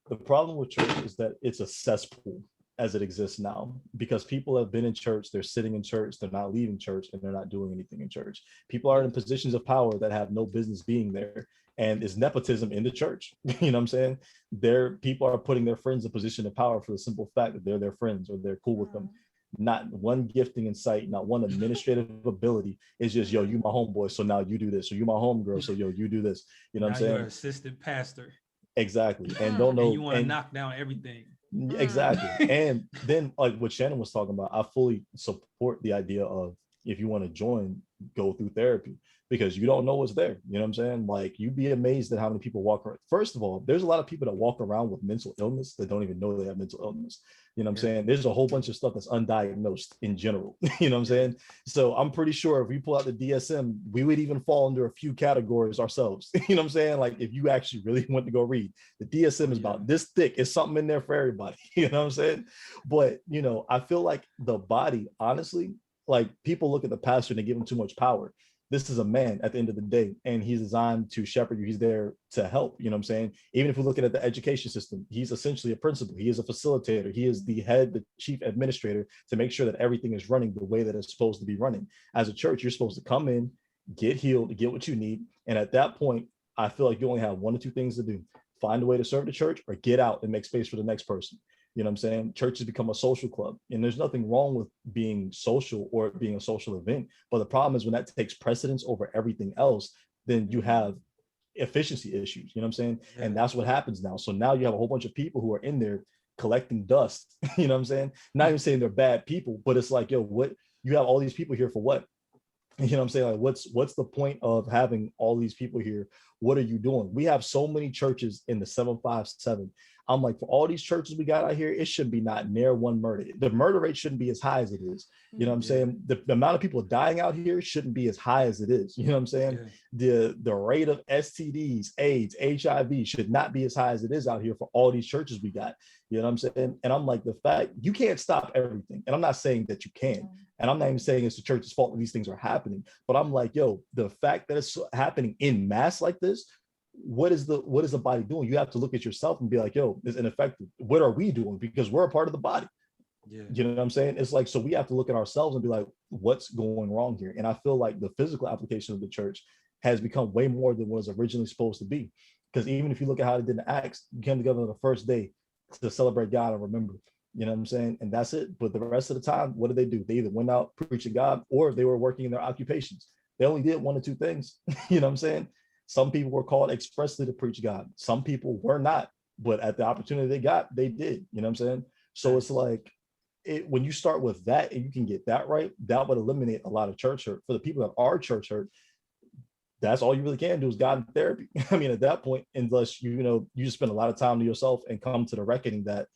The problem with church is that it's a cesspool. as it exists now, because people have been in church, they're sitting in church, they're not leaving church, and they're not doing anything in church. People are in positions of power that have no business being there, and it's nepotism in the church. You know what I'm saying? People are putting their friends in position of power for the simple fact that they're their friends or they're cool with them. Not one gifting in sight, not one administrative ability. It's just, yo, you my homeboy, so now you do this, or you my homegirl, so yo, you do this. You know what I'm saying? You're assistant pastor. Exactly. And don't know. And you want to knock down everything. Exactly. And then, like what Shannon was talking about, I fully support the idea of, if you want to join, go through therapy, because you don't know what's there. You know what I'm saying? Like, you'd be amazed at how many people walk around. First of all, there's a lot of people that walk around with mental illness that don't even know they have mental illness. You know what I'm saying? There's a whole bunch of stuff that's undiagnosed in general. You know what I'm saying? So I'm pretty sure if we pull out the DSM, we would even fall under a few categories ourselves. You know what I'm saying? Like, if you actually really want to go read, the DSM is about this thick. It's something in there for everybody. You know what I'm saying? But, you know, I feel like the body, honestly, like, people look at the pastor and they give him too much power. This is a man at the end of the day, and he's designed to shepherd you. He's there to help. You know what I'm saying? Even if we're looking at the education system, he's essentially a principal. He is a facilitator. He is the head, the chief administrator, to make sure that everything is running the way that it's supposed to be running. As a church, you're supposed to come in, get healed, get what you need. And at that point, I feel like you only have one or two things to do: find a way to serve the church, or get out and make space for the next person. You know what I'm saying? Church has become a social club, and there's nothing wrong with being social or being a social event. But the problem is when that takes precedence over everything else, then you have efficiency issues. You know what I'm saying? Yeah. And that's what happens now. So now you have a whole bunch of people who are in there collecting dust. You know what I'm saying? Not even saying they're bad people, but it's like, yo, what, you have all these people here for what? You know what I'm saying? Like, what's the point of having all these people here? What are you doing? We have so many churches in the 757. I'm like, for all these churches we got out here, it should be not near one murder. The murder rate shouldn't be as high as it is. You know what I'm saying? The amount of people dying out here shouldn't be as high as it is. You know what I'm saying? Yeah. The rate of STDs, AIDS, HIV should not be as high as it is out here for all these churches we got. You know what I'm saying? And I'm like, the fact, you can't stop everything. And I'm not saying that you can. And I'm not even saying it's the church's fault that these things are happening. But I'm like, yo, the fact that it's happening in mass like this, what is the body doing? You have to look at yourself and be like, yo, it's ineffective. What are we doing? Because we're a part of the body. Yeah. You know what I'm saying? It's like, so we have to look at ourselves and be like, what's going wrong here? And I feel like the physical application of the church has become way more than what was originally supposed to be. Because even if you look at how they did in Acts, you came together on the first day to celebrate God and remember. You know what I'm saying? And that's it. But the rest of the time, what did they do? They either went out preaching God, or they were working in their occupations. They only did one or two things. You know what I'm saying? Some people were called expressly to preach God. Some people were not, but at the opportunity they got, they did. You know what I'm saying? So it's like, when you start with that and you can get that right, that would eliminate a lot of church hurt. For the people that are church hurt, that's all you really can do is God in therapy. I mean, at that point, unless you just spend a lot of time to yourself and come to the reckoning that,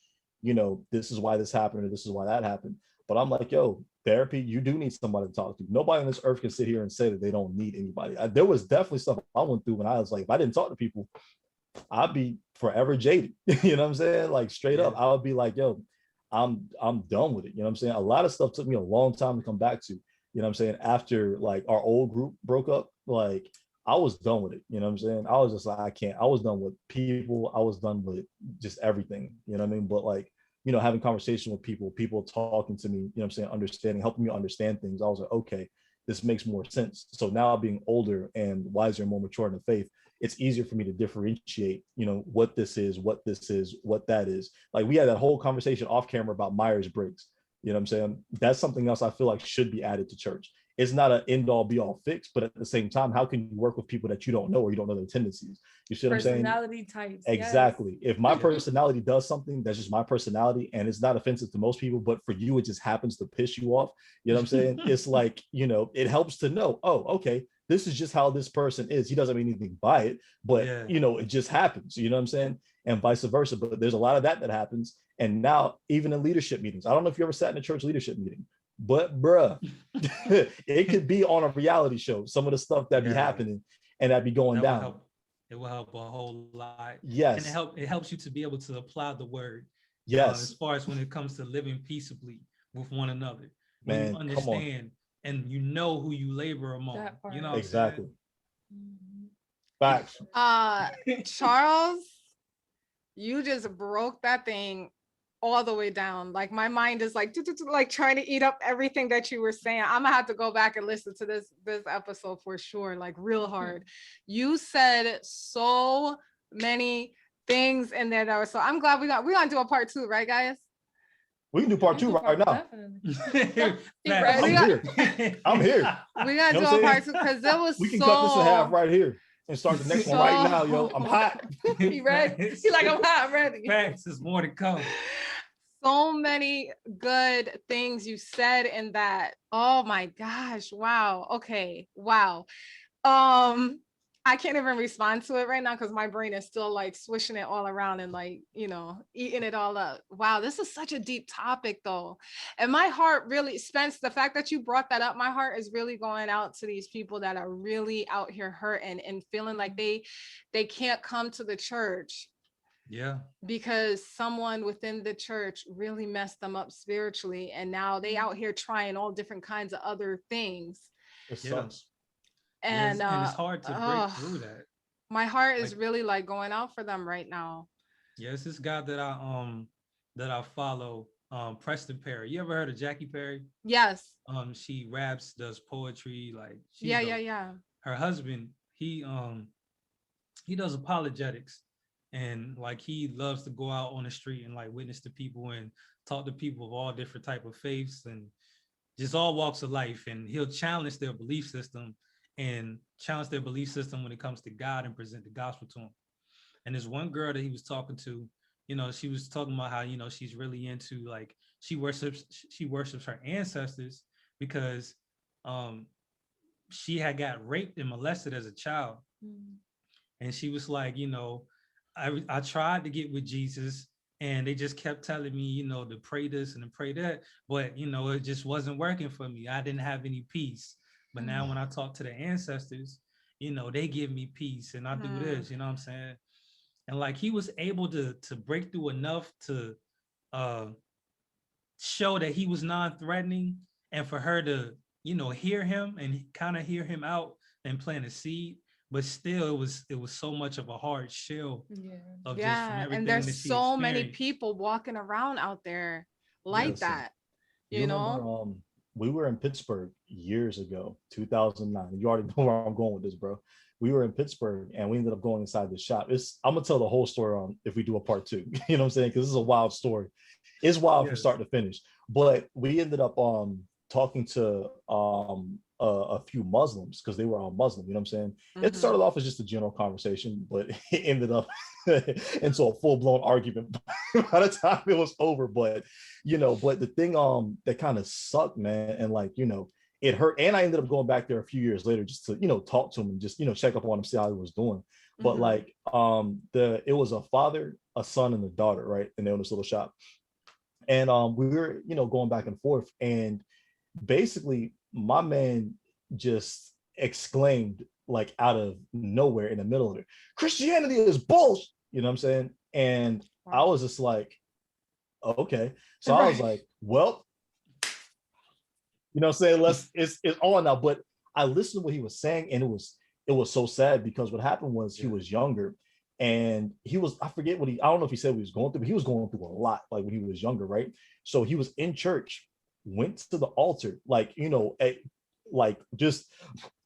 this is why this happened or this is why that happened. But I'm like, yo, therapy, you do need somebody to talk to. Nobody on this earth can sit here and say that they don't need anybody. There was definitely stuff I went through when I was like, if I didn't talk to people, I'd be forever jaded. You know what I'm saying? Like, straight up, I would be like, yo, I'm done with it. You know what I'm saying? A lot of stuff took me a long time to come back to. You know what I'm saying? After like our old group broke up, like, I was done with it. You know what I'm saying? I was just like, I can't. I was done with people. I was done with just everything. You know what I mean? But like, having conversation with people talking to me, you know what I'm saying, understanding, helping me understand things. I was like, okay, this makes more sense. So now being older and wiser and more mature in the faith, it's easier for me to differentiate, what this is, what that is. Like, we had that whole conversation off camera about Myers-Briggs. You know what I'm saying? That's something else I feel like should be added to church. It's not an end all be all fix, but at the same time, how can you work with people that you don't know or you don't know their tendencies? You see what I'm saying? Personality types. Exactly. Yes. If my personality does something, that's just my personality and it's not offensive to most people, but for you, it just happens to piss you off. You know what I'm saying? It's like, it helps to know, oh, okay, this is just how this person is. He doesn't mean anything by it, but it just happens. You know what I'm saying? And vice versa. But there's a lot of that happens. And now even in leadership meetings, I don't know if you ever sat in a church leadership meeting, but bruh, it could be on a reality show. Some of the stuff that be happening and that be going down. It will help a whole lot. Yes. And it helps you to be able to apply the word. Yes. As far as when it comes to living peaceably with one another. Man, when you understand and you know who you labor among. You know exactly. Facts. Charles, you just broke that thing all the way down. Like my mind is like trying to eat up everything that you were saying. I'm gonna have to go back and listen to this episode for sure, like real hard. You said so many things in there that were, so I'm glad we're gonna do a part 2, right, guys? We can do part 2 right now. I'm here. We gotta do a part 2 because it was we can cut this in half right here and start the next one right now, yo. I'm hot. He ready? He like, I'm hot, I'm ready. Facts, there's more to come. So many good things you said in that. Oh my gosh. Wow. Okay. Wow. I can't even respond to it right now because my brain is still like swishing it all around and like, you know, eating it all up. Wow, this is such a deep topic though. And my heart really, Spence, the fact that you brought that up, my heart is really going out to these people that are really out here hurting and feeling like they can't come to the church. Yeah. Because someone within the church really messed them up spiritually. And now they out here trying all different kinds of other things. It sucks. And it's hard to break through that. My heart is really like going out for them right now. Yeah, it's this guy that I follow, Preston Perry. You ever heard of Jackie Perry? Yes. She raps, does poetry, like yeah. Her husband, he does apologetics, and like he loves to go out on the street and like witness to people and talk to people of all different type of faiths and just all walks of life, and he'll challenge their belief system when it comes to God and present the gospel to them. And there's one girl that he was talking to, you know, she was talking about how, you know, she's really into like, she worships her ancestors because she had got raped and molested as a child. And she was like, you know, I tried to get with Jesus and they just kept telling me, you know, to pray this and to pray that, but you know, it just wasn't working for me. I didn't have any peace. But now when I talk to the ancestors, you know, they give me peace and I do this, you know what I'm saying? And like he was able to break through enough to show that he was non-threatening, and for her to, you know, hear him and kind of hear him out and plant a seed. But still, it was so much of a hard shell. Yeah, and there's so many people walking around out there like that, you know? Remember, we were in Pittsburgh years ago, 2009. You already know where I'm going with this, bro. We were in Pittsburgh and we ended up going inside the shop. I'm gonna tell the whole story on if we do a part 2. You know what I'm saying? Because this is a wild story. It's wild from start to finish. But we ended up talking to a few Muslims because they were all Muslim. You know what I'm saying? It started off as just a general conversation, but it ended up into a full-blown argument by the time it was over. But you know, but the thing that kind of sucked, man, and like, you know, it hurt. And I ended up going back there a few years later just to, you know, talk to him and just, you know, check up on him, see how he was doing. But like it was a father, a son, and a daughter, right? And they own this little shop. And we were, you know, going back and forth, and basically my man just exclaimed like out of nowhere in the middle of it, Christianity is bullshit, you know what I'm saying? And I was just like, okay. So I was like, well, you know what I'm saying, it's on now. But I listened to what he was saying, and it was so sad because what happened was he was younger, and I don't know if he said what he was going through, but he was going through a lot like when he was younger, right? So he was in church, went to the altar, like, you know, like just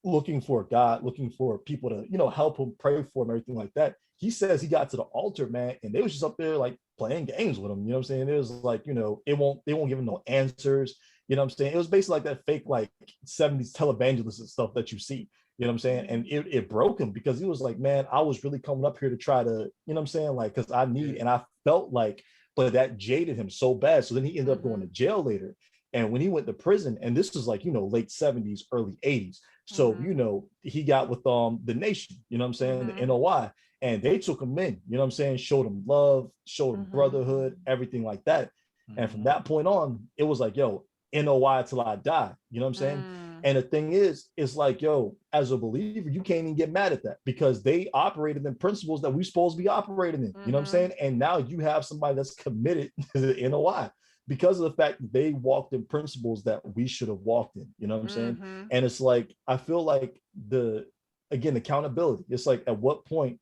looking for God, looking for people to, you know, help him, pray for him, everything like that. He says he got to the altar, man, and they was just up there like playing games with him. You know what I'm saying? It was like, you know, they won't give him no answers. You know what I'm saying? It was basically like that fake like 70s televangelist and stuff that you see. You know what I'm saying? And it broke him because he was like, man, I was really coming up here to try to, you know what I'm saying? Like, because I need, and I felt like, but that jaded him so bad. So then he ended up going to jail later. And when he went to prison, and this was like, you know, late 70s, early 80s. So, you know, he got with the Nation, you know what I'm saying? The NOI. And they took him in, you know what I'm saying? Showed him love, showed him brotherhood, everything like that. And from that point on, it was like, yo, NOI till I die. You know what I'm saying? And the thing is, it's like, yo, as a believer, you can't even get mad at that because they operated in principles that we're supposed to be operating in. You know what I'm saying? And now you have somebody that's committed to the NOI because of the fact that they walked in principles that we should have walked in. You know what I'm saying? And it's like, I feel like accountability. It's like, at what point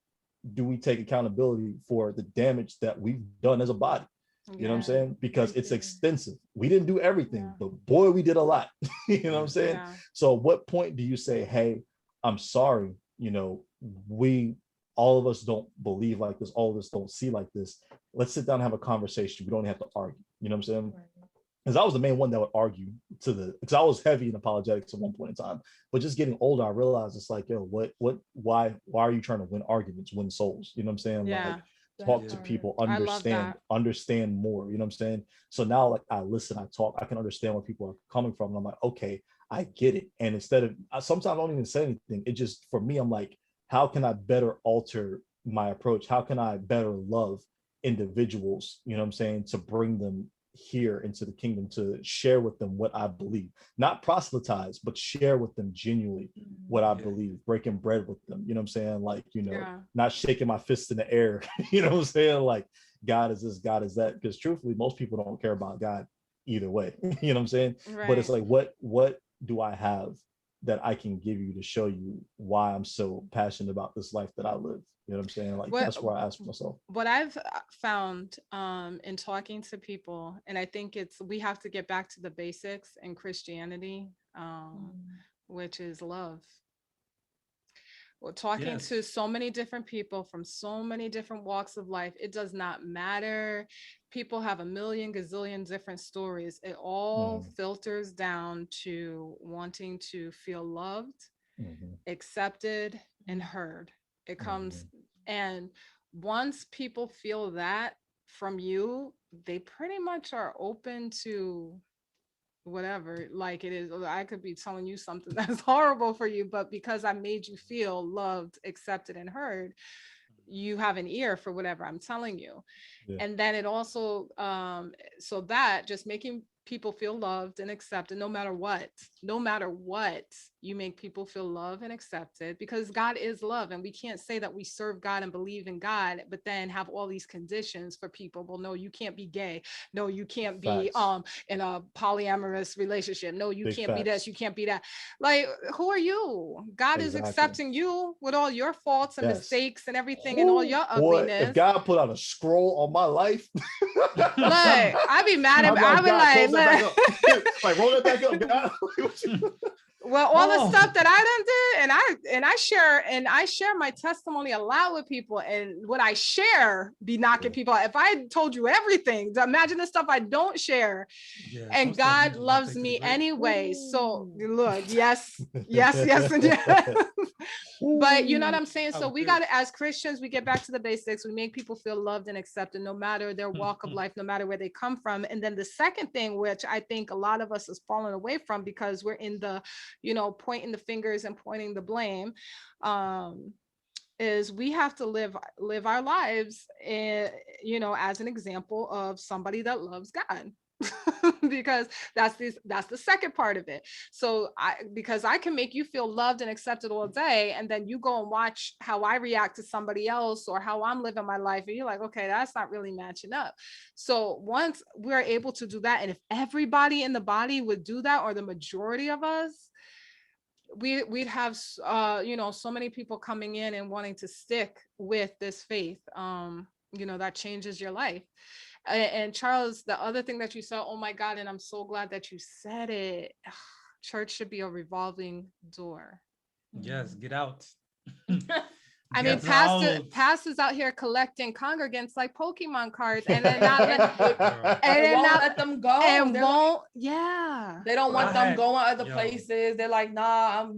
do we take accountability for the damage that we've done as a body? You know what I'm saying? Because it's extensive. We didn't do everything, but boy, we did a lot. You know what I'm saying? So at what point do you say, hey, I'm sorry, you know, all of us don't believe like this, all of us don't see like this. Let's sit down and have a conversation. We don't have to argue. You know what I'm saying? Because I was the main one that would argue because I was heavy in apologetics at one point in time. But just getting older, I realized it's like, yo, why are you trying to win arguments, win souls? You know what I'm saying? Like, talk to people, understand more, you know what I'm saying? So now, like, I listen, I talk, I can understand where people are coming from, and I'm like, okay, I get it. And instead of, sometimes I don't even say anything, it just, for me, I'm like, how can I better alter my approach? How can I better love individuals, you know what I'm saying, to bring them here into the kingdom, to share with them what I believe, not proselytize, but share with them genuinely what I believe, breaking bread with them, you know what I'm saying? Like, you know, not shaking my fist in the air, you know what I'm saying? Like, God is this, God is that, because truthfully, most people don't care about God either way, you know what I'm saying? But it's like, what do I have that I can give you to show you why I'm so passionate about this life that I live? You know what I'm saying? Like, that's where I ask myself. What I've found in talking to people, and I think we have to get back to the basics in Christianity, which is love. We're talking to so many different people from so many different walks of life. It does not matter. People have a million gazillion different stories. It all filters down to wanting to feel loved, accepted, and heard. It comes, and once people feel that from you, they pretty much are open to whatever, like it is. I could be telling you something that's horrible for you, but because I made you feel loved, accepted, and heard, you have an ear for whatever I'm telling you. And then it also, so that just making people feel loved and accepted, no matter what, you make people feel loved and accepted, because God is love. And we can't say that we serve God and believe in God, but then have all these conditions for people. Well, no, you can't be gay. No, you can't be in a polyamorous relationship. No, you can't be this, you can't be that. Like, who are you? God is accepting you with all your faults and mistakes and everything, and all your ugliness. If God put out a scroll on my life, look, I'd be mad at me. I would like roll it back up, God. Well, all the stuff that I done did, and I share my testimony a lot with people, and what I share be knocking people out. If I told you everything, imagine the stuff I don't share. And God loves me anyway. So look, yes. But you know what I'm saying? So we got to, as Christians, we get back to the basics. We make people feel loved and accepted, no matter their walk of life, no matter where they come from. And then the second thing, which I think a lot of us has fallen away from, because we're in the, pointing the fingers and pointing the blame, is we have to live our lives, as an example of somebody that loves God. Because that's the second part of it. So because I can make you feel loved and accepted all day, and then you go and watch how I react to somebody else or how I'm living my life, and you're like, okay, that's not really matching up. So once we're able to do that, and if everybody in the body would do that, or the majority of us, we'd have so many people coming in and wanting to stick with this faith, that changes your life. And Charles, the other thing that you said, oh my God, and I'm so glad that you said it, church should be a revolving door. Yes, get out. I mean, pastors out here collecting congregants like Pokemon cards, and then not let them go. And they don't want them going other places. They're like, nah,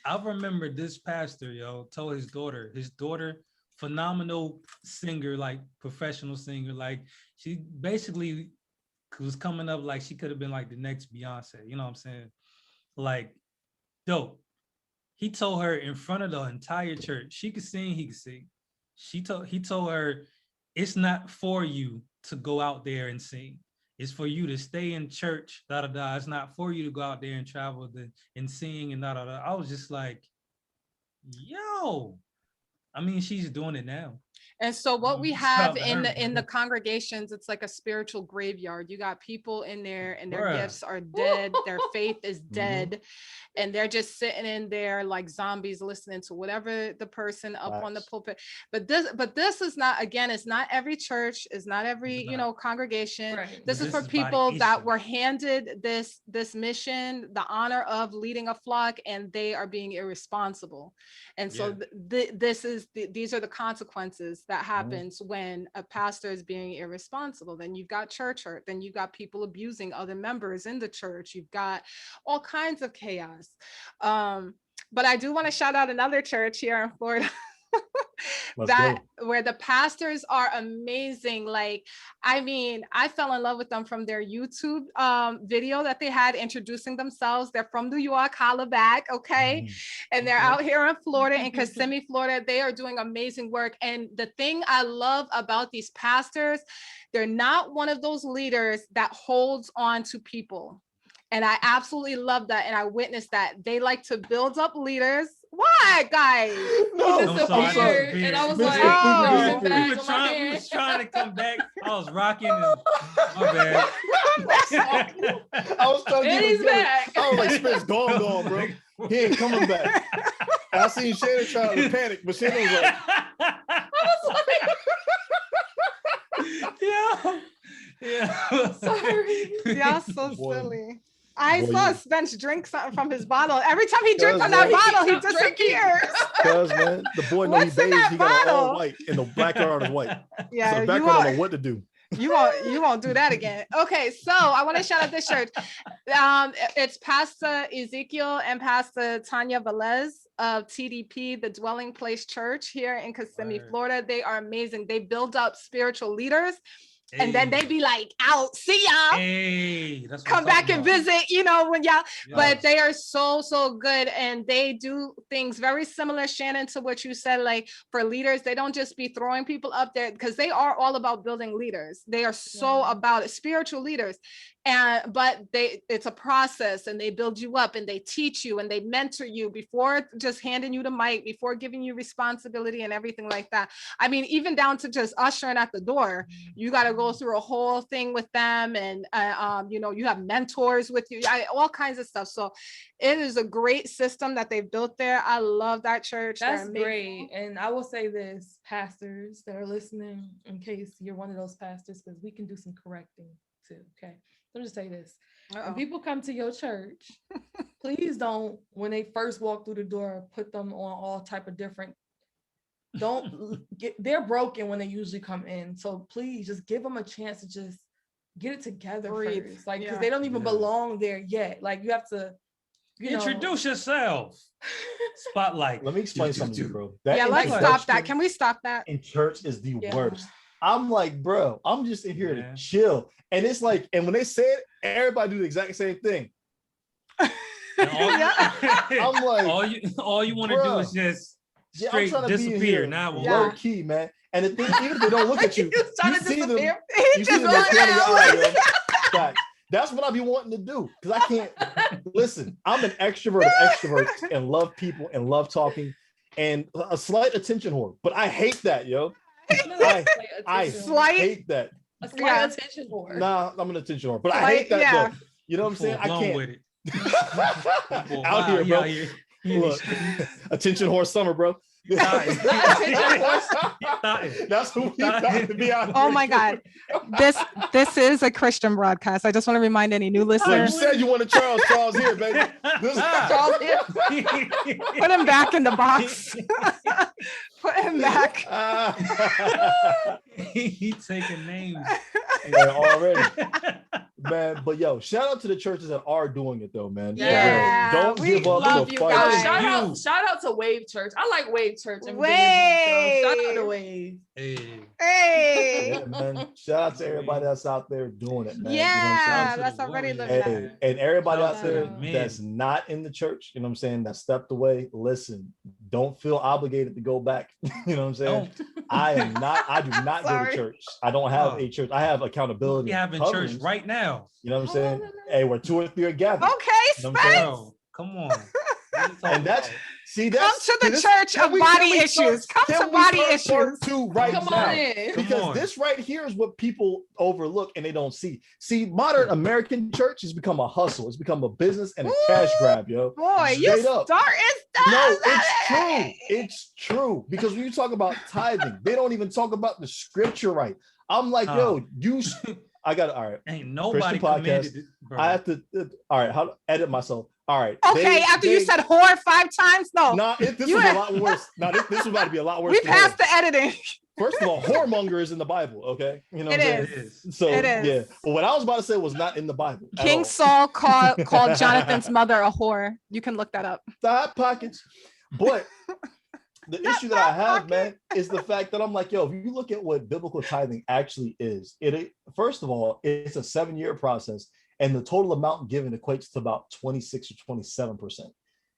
I remember this pastor, told his daughter, phenomenal singer, like professional singer, like she basically was coming up like she could have been like the next Beyonce, you know what I'm saying? Like, dope. He told her in front of the entire church, she could sing, he could sing. He told her, it's not for you to go out there and sing. It's for you to stay in church, It's not for you to go out there and travel and sing and I was just like, yo, I mean, she's doing it now. And so what we have in the congregations, it's like a spiritual graveyard. You got people in there and their gifts are dead. Their faith is dead. And they're just sitting in there like zombies listening to whatever the person up on the pulpit. But this is not, again, it's not every church, it's not every, congregation. Right. This is for people that were handed this mission, the honor of leading a flock, and they are being irresponsible. And so these are the consequences that happens when a pastor is being irresponsible. Then you've got church hurt, then you've got people abusing other members in the church, you've got all kinds of chaos. But I do want to shout out another church here in Florida where the pastors are amazing. Like, I mean, I fell in love with them from their YouTube video that they had introducing themselves. They're from New York, holla back, okay? And they're out here in Florida, in Kissimmee, Florida. They are doing amazing work. And the thing I love about these pastors, they're not one of those leaders that holds on to people. And I absolutely love that. And I witnessed that. They like to build up leaders. What, guys? No, and I was like, we was trying to come back. I was rocking. And, my bad. I was trying to get him back. I was like, Spence, gone, bro. He ain't coming back. And I seen Shannon trying to panic, but Shannon was like, yeah. Sorry. Y'all so silly. I saw Spence drink something from his bottle. Every time he drinks from that bottle, he disappears. Cuz, man, the boy knows he bathes, he got all white, and the background is white. Yeah, so the background don't know what to do. You won't do that again. Okay, so I want to shout out this church. It's Pastor Ezekiel and Pastor Tanya Velez of TDP, the Dwelling Place Church here in Kissimmee, Florida. They are amazing. They build up spiritual leaders. And then they be like, out, see y'all. Hey, come back and visit, when y'all, but they are so good. And they do things very similar, Shannon, to what you said, like for leaders, they don't just be throwing people up there, because they are all about building leaders. They are so about it, spiritual leaders. But it's a process, and they build you up, and they teach you, and they mentor you before just handing you the mic, before giving you responsibility and everything like that. I mean, even down to just ushering at the door, you got to go through a whole thing with them, and you have mentors with you, all kinds of stuff. So it is a great system that they've built there. I love that church. That's great. And I will say this, pastors that are listening, in case you're one of those pastors, because we can do some correcting too. Okay. Let me just say this. When people come to your church, please don't, when they first walk through the door, put them on all type of different, they're broken when they usually come in. So please just give them a chance to just get it together first. Like, because they don't even belong there yet. Like, you have to, introduce yourself. Spotlight. Let me explain something to you, bro. Let's stop that. Can we stop that? In church is the worst. I'm like, bro, I'm just in here to chill. And it's like, and when they say it, everybody do the exact same thing. I'm like, all you want to do is just straight disappear. Now low key, man. And the thing, even if they don't look at you, you see them. You see them That's what I be wanting to do, because I can't listen. I'm an extrovert of extroverts and love people and love talking, and a slight attention whore. But I hate that, yo. I hate that. A slight attention whore. Nah, I'm an attention whore, but I hate that though. You know what I'm saying? I can't. With it. Out here, bro. Look, attention whore summer, bro. That's who we got to be out here. Oh my God. This is a Christian broadcast. I just want to remind any new listeners. You said you wanted Charles. Charles here, baby. This is Charles here. Put him back in the box. Put him back. He taking names. Already. Man, but yo, shout out to the churches that are doing it though, man. Yeah, don't give up the fight. Shout out to Wave Church. I like Wave Church. Wave. Shout out to Wave. Hey. Yeah, man. Shout out to everybody that's out there doing it, man. Yeah, that's already living. And everybody out there that's not in the church, you know what I'm saying, that stepped away. Listen, don't feel obligated to go back. You know what I'm saying? I do not go to church. I don't have a church. I have accountability. We have in church right now. You know what I'm saying? Hey, we're 2 or 3 are gathered. Okay, you know come on. And that's See, come to the church of body issues. Come to body issues. Part 2 right Come now. on in. Because this right here is what people overlook and they don't see. See, modern American church has become a hustle. It's become a business and a cash grab, yo. Boy, Straight you up. starting stuff. No, it's true. It's true. Because when you talk about tithing, they don't even talk about the scripture right. I'm like, yo, I got it. All right. Ain't nobody commanded it, bro. I have to, all right, how to edit myself. All right. Okay, after you said whore 5 times, no. Nah, this was a lot worse. Nah, this was about to be a lot worse. We passed the editing. First of all, whoremonger is in the Bible, okay? You know what I'm saying? So It is. yeah. But what I was about to say was not in the Bible. King Saul called Jonathan's mother a whore. You can look that up. Thigh pockets. But the issue that I have, man, is the fact that I'm like, yo, if you look at what biblical tithing actually is, first of all, it's a 7-year process, and the total amount given equates to about 26 or 27%.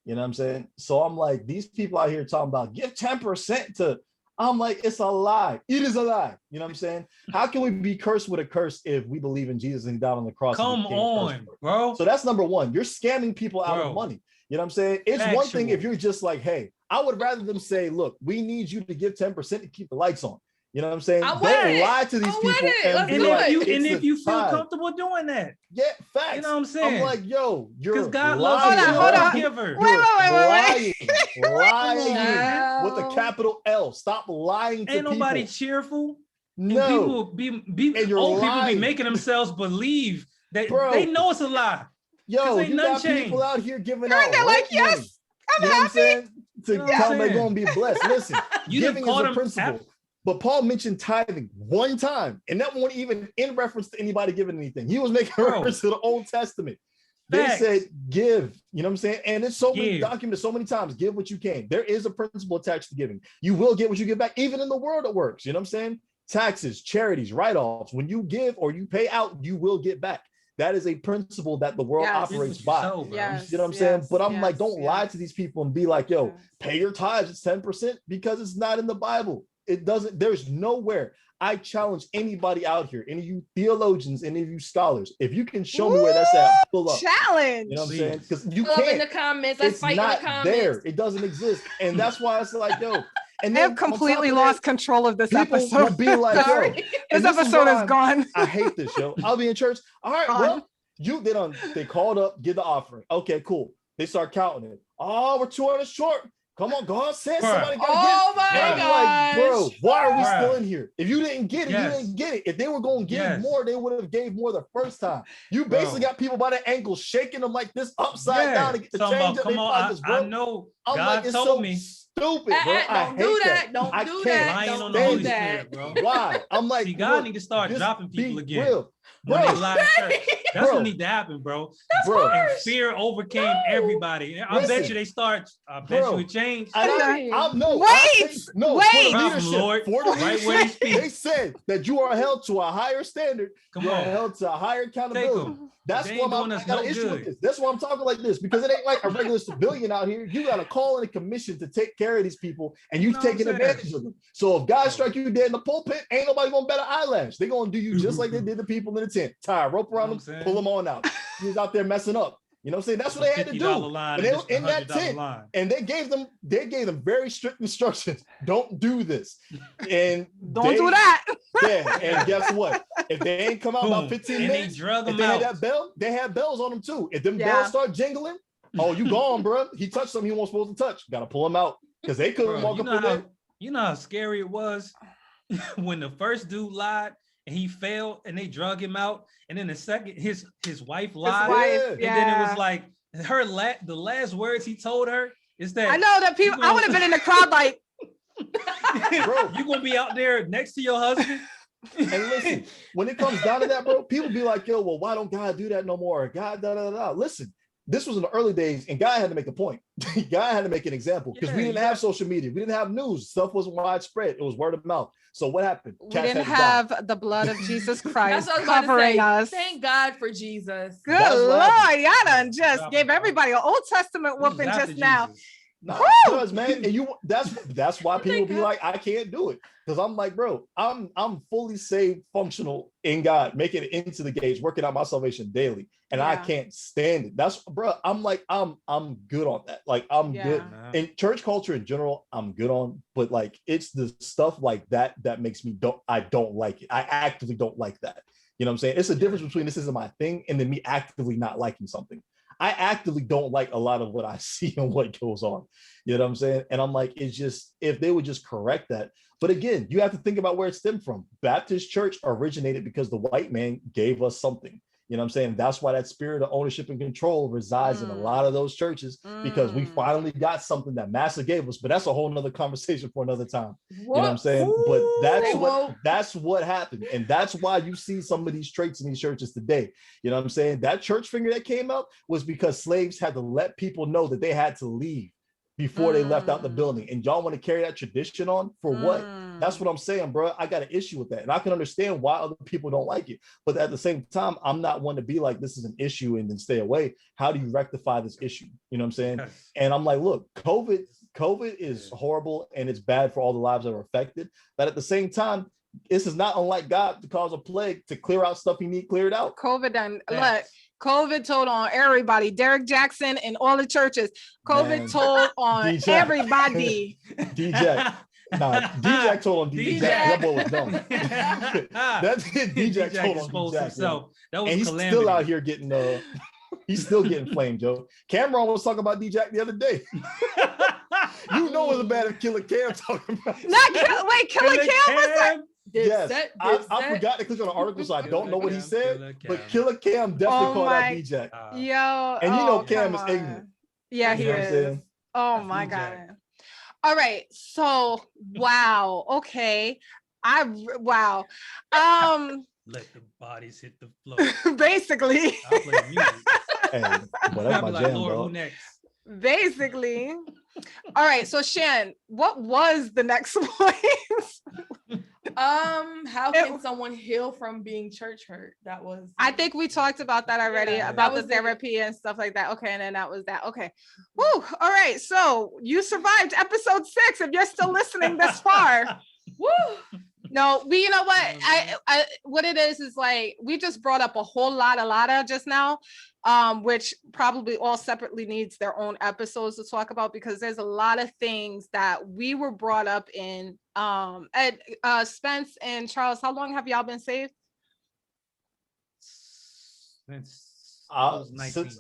You know what I'm saying? So I'm like, these people out here talking about give 10% to, I'm like, it's a lie. It is a lie. You know what I'm saying? How can we be cursed with a curse if we believe in Jesus and he died on the cross? Come on, bro. So that's number one. You're scamming people out of money. You know what I'm saying? It's one thing if you're just like, hey, I would rather them say, look, we need you to give 10% to keep the lights on. You know what I'm saying? Don't lie to these people. And if you feel comfortable doing that. Yeah, facts. You know what I'm saying? I'm like, yo, you're God lying. Hold on. Wait. Lying with a capital L. Stop lying to people. Ain't nobody cheerful. No. And old people be making themselves believe that they know it's a lie. Yo, you got people out here giving out. They're like, yes, I'm happy. What I'm saying? To tell them they're going to be blessed. Listen, giving is a principle. But Paul mentioned tithing one time, and that wasn't even in reference to anybody giving anything. He was making reference to the Old Testament. They said, give, you know what I'm saying? And it's so many documented so many times, give what you can. There is a principle attached to giving. You will get what you give back, even in the world it works. You know what I'm saying? Taxes, charities, write-offs. When you give or you pay out, you will get back. That is a principle that the world operates by. You know what I'm saying? But I'm like, don't lie to these people and be like, yo, pay your tithes, it's 10%, because it's not in the Bible. It doesn't, there's nowhere. I challenge anybody out here, any of you theologians, any of you scholars, if you can show me where that's at, pull up. Challenge. You know what I'm saying? Because you pull can't. Up in the comments. Let's fight in the comments. There. It doesn't exist. And that's why it's like, yo. And I have completely lost control of this episode. Will be like, yo, this episode is gone. I hate this, yo. I'll be in church. All right, well, they called up, give the offering. Okay, cool. They start counting it. Oh, we're 200 short. Come on, God said somebody got to get it. My God. Like, bro, why are we still in here? If you didn't get it, you didn't get it. If they were going to give more, they would have gave more the first time. You basically got people by the ankles shaking them like this upside down to get the change up their pockets, bro. I know. I'm God like, it's told so me. Stupid, bro. Don't do that. Don't do that. Lying Don't on the do Holy that. Spirit, bro. Why? I'm like, see, God need to start dropping people again. Real. When they lie to church. That's what need to happen, bro. And fear overcame everybody. I bet you they start. I bet you it changed. Wait. Lord, right where he speaks. They said that you are held to a higher standard. You are held to a higher accountability. That's why I got an issue with this. That's why I'm talking like this, because it ain't like a regular civilian out here. You got a call and a commission to take care of these people, and you've taken advantage of them. So if God strike you dead in the pulpit, ain't nobody gonna bet an eyelash. They're gonna do you just like they did the people in the tent. Tie a rope around them, pull them on out. He was out there messing up. You know what I'm saying? That's what they had to do. And they were in that tent, and they gave them very strict instructions. Don't do this. And don't do that. Yeah, and guess what? If they ain't come out about 15 minutes, if they had that bell, they had bells on them too. If them bells start jingling, oh, you gone, bro. He touched something he wasn't supposed to touch. Gotta pull him out because they couldn't walk up there. You know how scary it was when the first dude lied and he failed and they drug him out, and then the second his wife lied, and then it was like the last words he told her is that I know that people. I would have been in the crowd like, bro, you gonna be out there next to your husband. And listen, when it comes down to that, bro, people be like, yo, well, why don't God do that no more? God, da. Listen, this was in the early days, and God had to make a point. God had to make an example, because we didn't have social media. We didn't have news. Stuff wasn't widespread. It was word of mouth. So what happened? We didn't have the blood of Jesus Christ That's covering us. Thank God for Jesus. Good Lord, y'all done just gave everybody an Old Testament whooping just now. Nah, cause man, and that's why people be like, I can't do it. Because I'm like, bro, I'm fully saved, functional in God, making it into the gates, working out my salvation daily. And I can't stand it. That's bro, I'm like, I'm good on that. Like I'm good. In church culture in general, I'm good on, but like it's the stuff like that that makes me I don't like it. I actively don't like that. You know what I'm saying? It's a difference between this isn't my thing and then me actively not liking something. I actively don't like a lot of what I see and what goes on. You know what I'm saying? And I'm like, it's just, if they would just correct that. But again, you have to think about where it stemmed from. Baptist church originated because the white man gave us something. You know what I'm saying? That's why that spirit of ownership and control resides in a lot of those churches, because we finally got something that Master gave us. But that's a whole nother conversation for another time. You know what I'm saying? Ooh, but that's what happened. And that's why you see some of these traits in these churches today. You know what I'm saying? That church finger that came up was because slaves had to let people know that they had to leave before they left out the building. And y'all want to carry that tradition on for what? That's what I'm saying, bro. I got an issue with that. And I can understand why other people don't like it. But at the same time, I'm not one to be like, this is an issue and then stay away. How do you rectify this issue? You know what I'm saying? Yes. And I'm like, look, COVID is horrible and it's bad for all the lives that are affected. But at the same time, this is not unlike God to cause a plague to clear out stuff he need cleared out. COVID told on everybody. Derek Jackson and all the churches. COVID told on everybody. DJ. Nah, DJ told on DJ. That boy was dumb. That's DJ told on DJ. So that was and he's calamity. Still out here getting he's still getting flamed, Joe. Cameron was talking about DJ the other day. You know it was bad if Killer Cam talking about it. Killer Cam was like, yes, I forgot to click on the article, so I don't know what he said. But Killer Cam definitely called out DJ. Yo, and you know Cam is ignorant. Yeah, he is. Oh my God. All right, so wow. Okay, wow. Let the bodies hit the floor. Basically. I'll play music. Hey, well, that's my jam, Lord, who next? Basically. All right, so Shan, what was the next point? How can someone heal from being church hurt? That was I think we talked about that already, about the therapy and stuff like that. Okay, and then that was that. Okay. Woo. All right. So you survived episode 6 if you're still listening this far. Woo. No, you know what? I what it is like we just brought up a whole lot of just now, which probably all separately needs their own episodes to talk about, because there's a lot of things that we were brought up in. Spence and Charles, how long have y'all been saved? Since I was 19.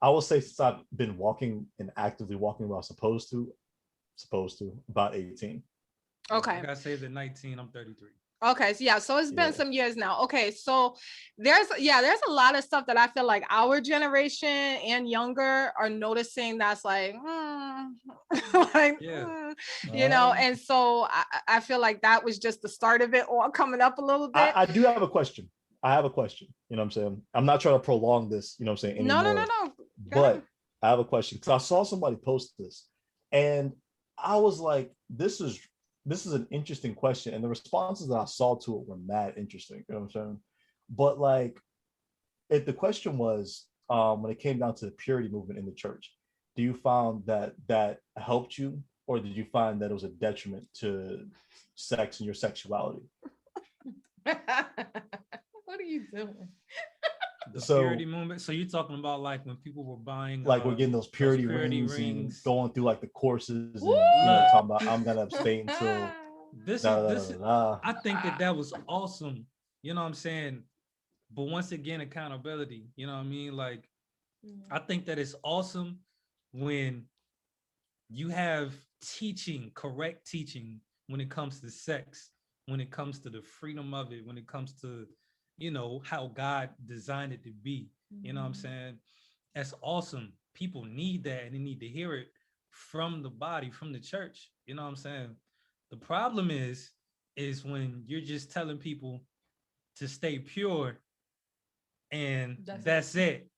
I will say since I've been walking and actively walking where I was supposed to, about 18. Okay. I got saved at 19. I'm 33. Okay, so so it's been some years now. Okay, so there's a lot of stuff that I feel like our generation and younger are noticing that's like, you know, and so I feel like that was just the start of it all coming up a little bit. I do have a question. You know what I'm saying? I'm not trying to prolong this, you know what I'm saying, anymore. No. But I have a question because I saw somebody post this and I was like, this is an interesting question. And the responses that I saw to it were mad interesting. You know what I'm saying? But like, if the question was, when it came down to the purity movement in the church, do you find that helped you, or did you find that it was a detriment to sex and your sexuality? What are you doing? The purity movement. So you're talking about like when people were buying, like we're getting those purity rings and going through like the courses, and talking about I'm gonna abstain until this. I think that was awesome. You know what I'm saying? But once again, accountability. You know what I mean? Like, I think that it's awesome when you have correct teaching when it comes to sex, when it comes to the freedom of it, when it comes to, you know, how God designed it to be. You know what I'm saying? That's awesome. People need that, and they need to hear it from the body, from the church. You know what I'm saying? The problem is when you're just telling people to stay pure and that's it.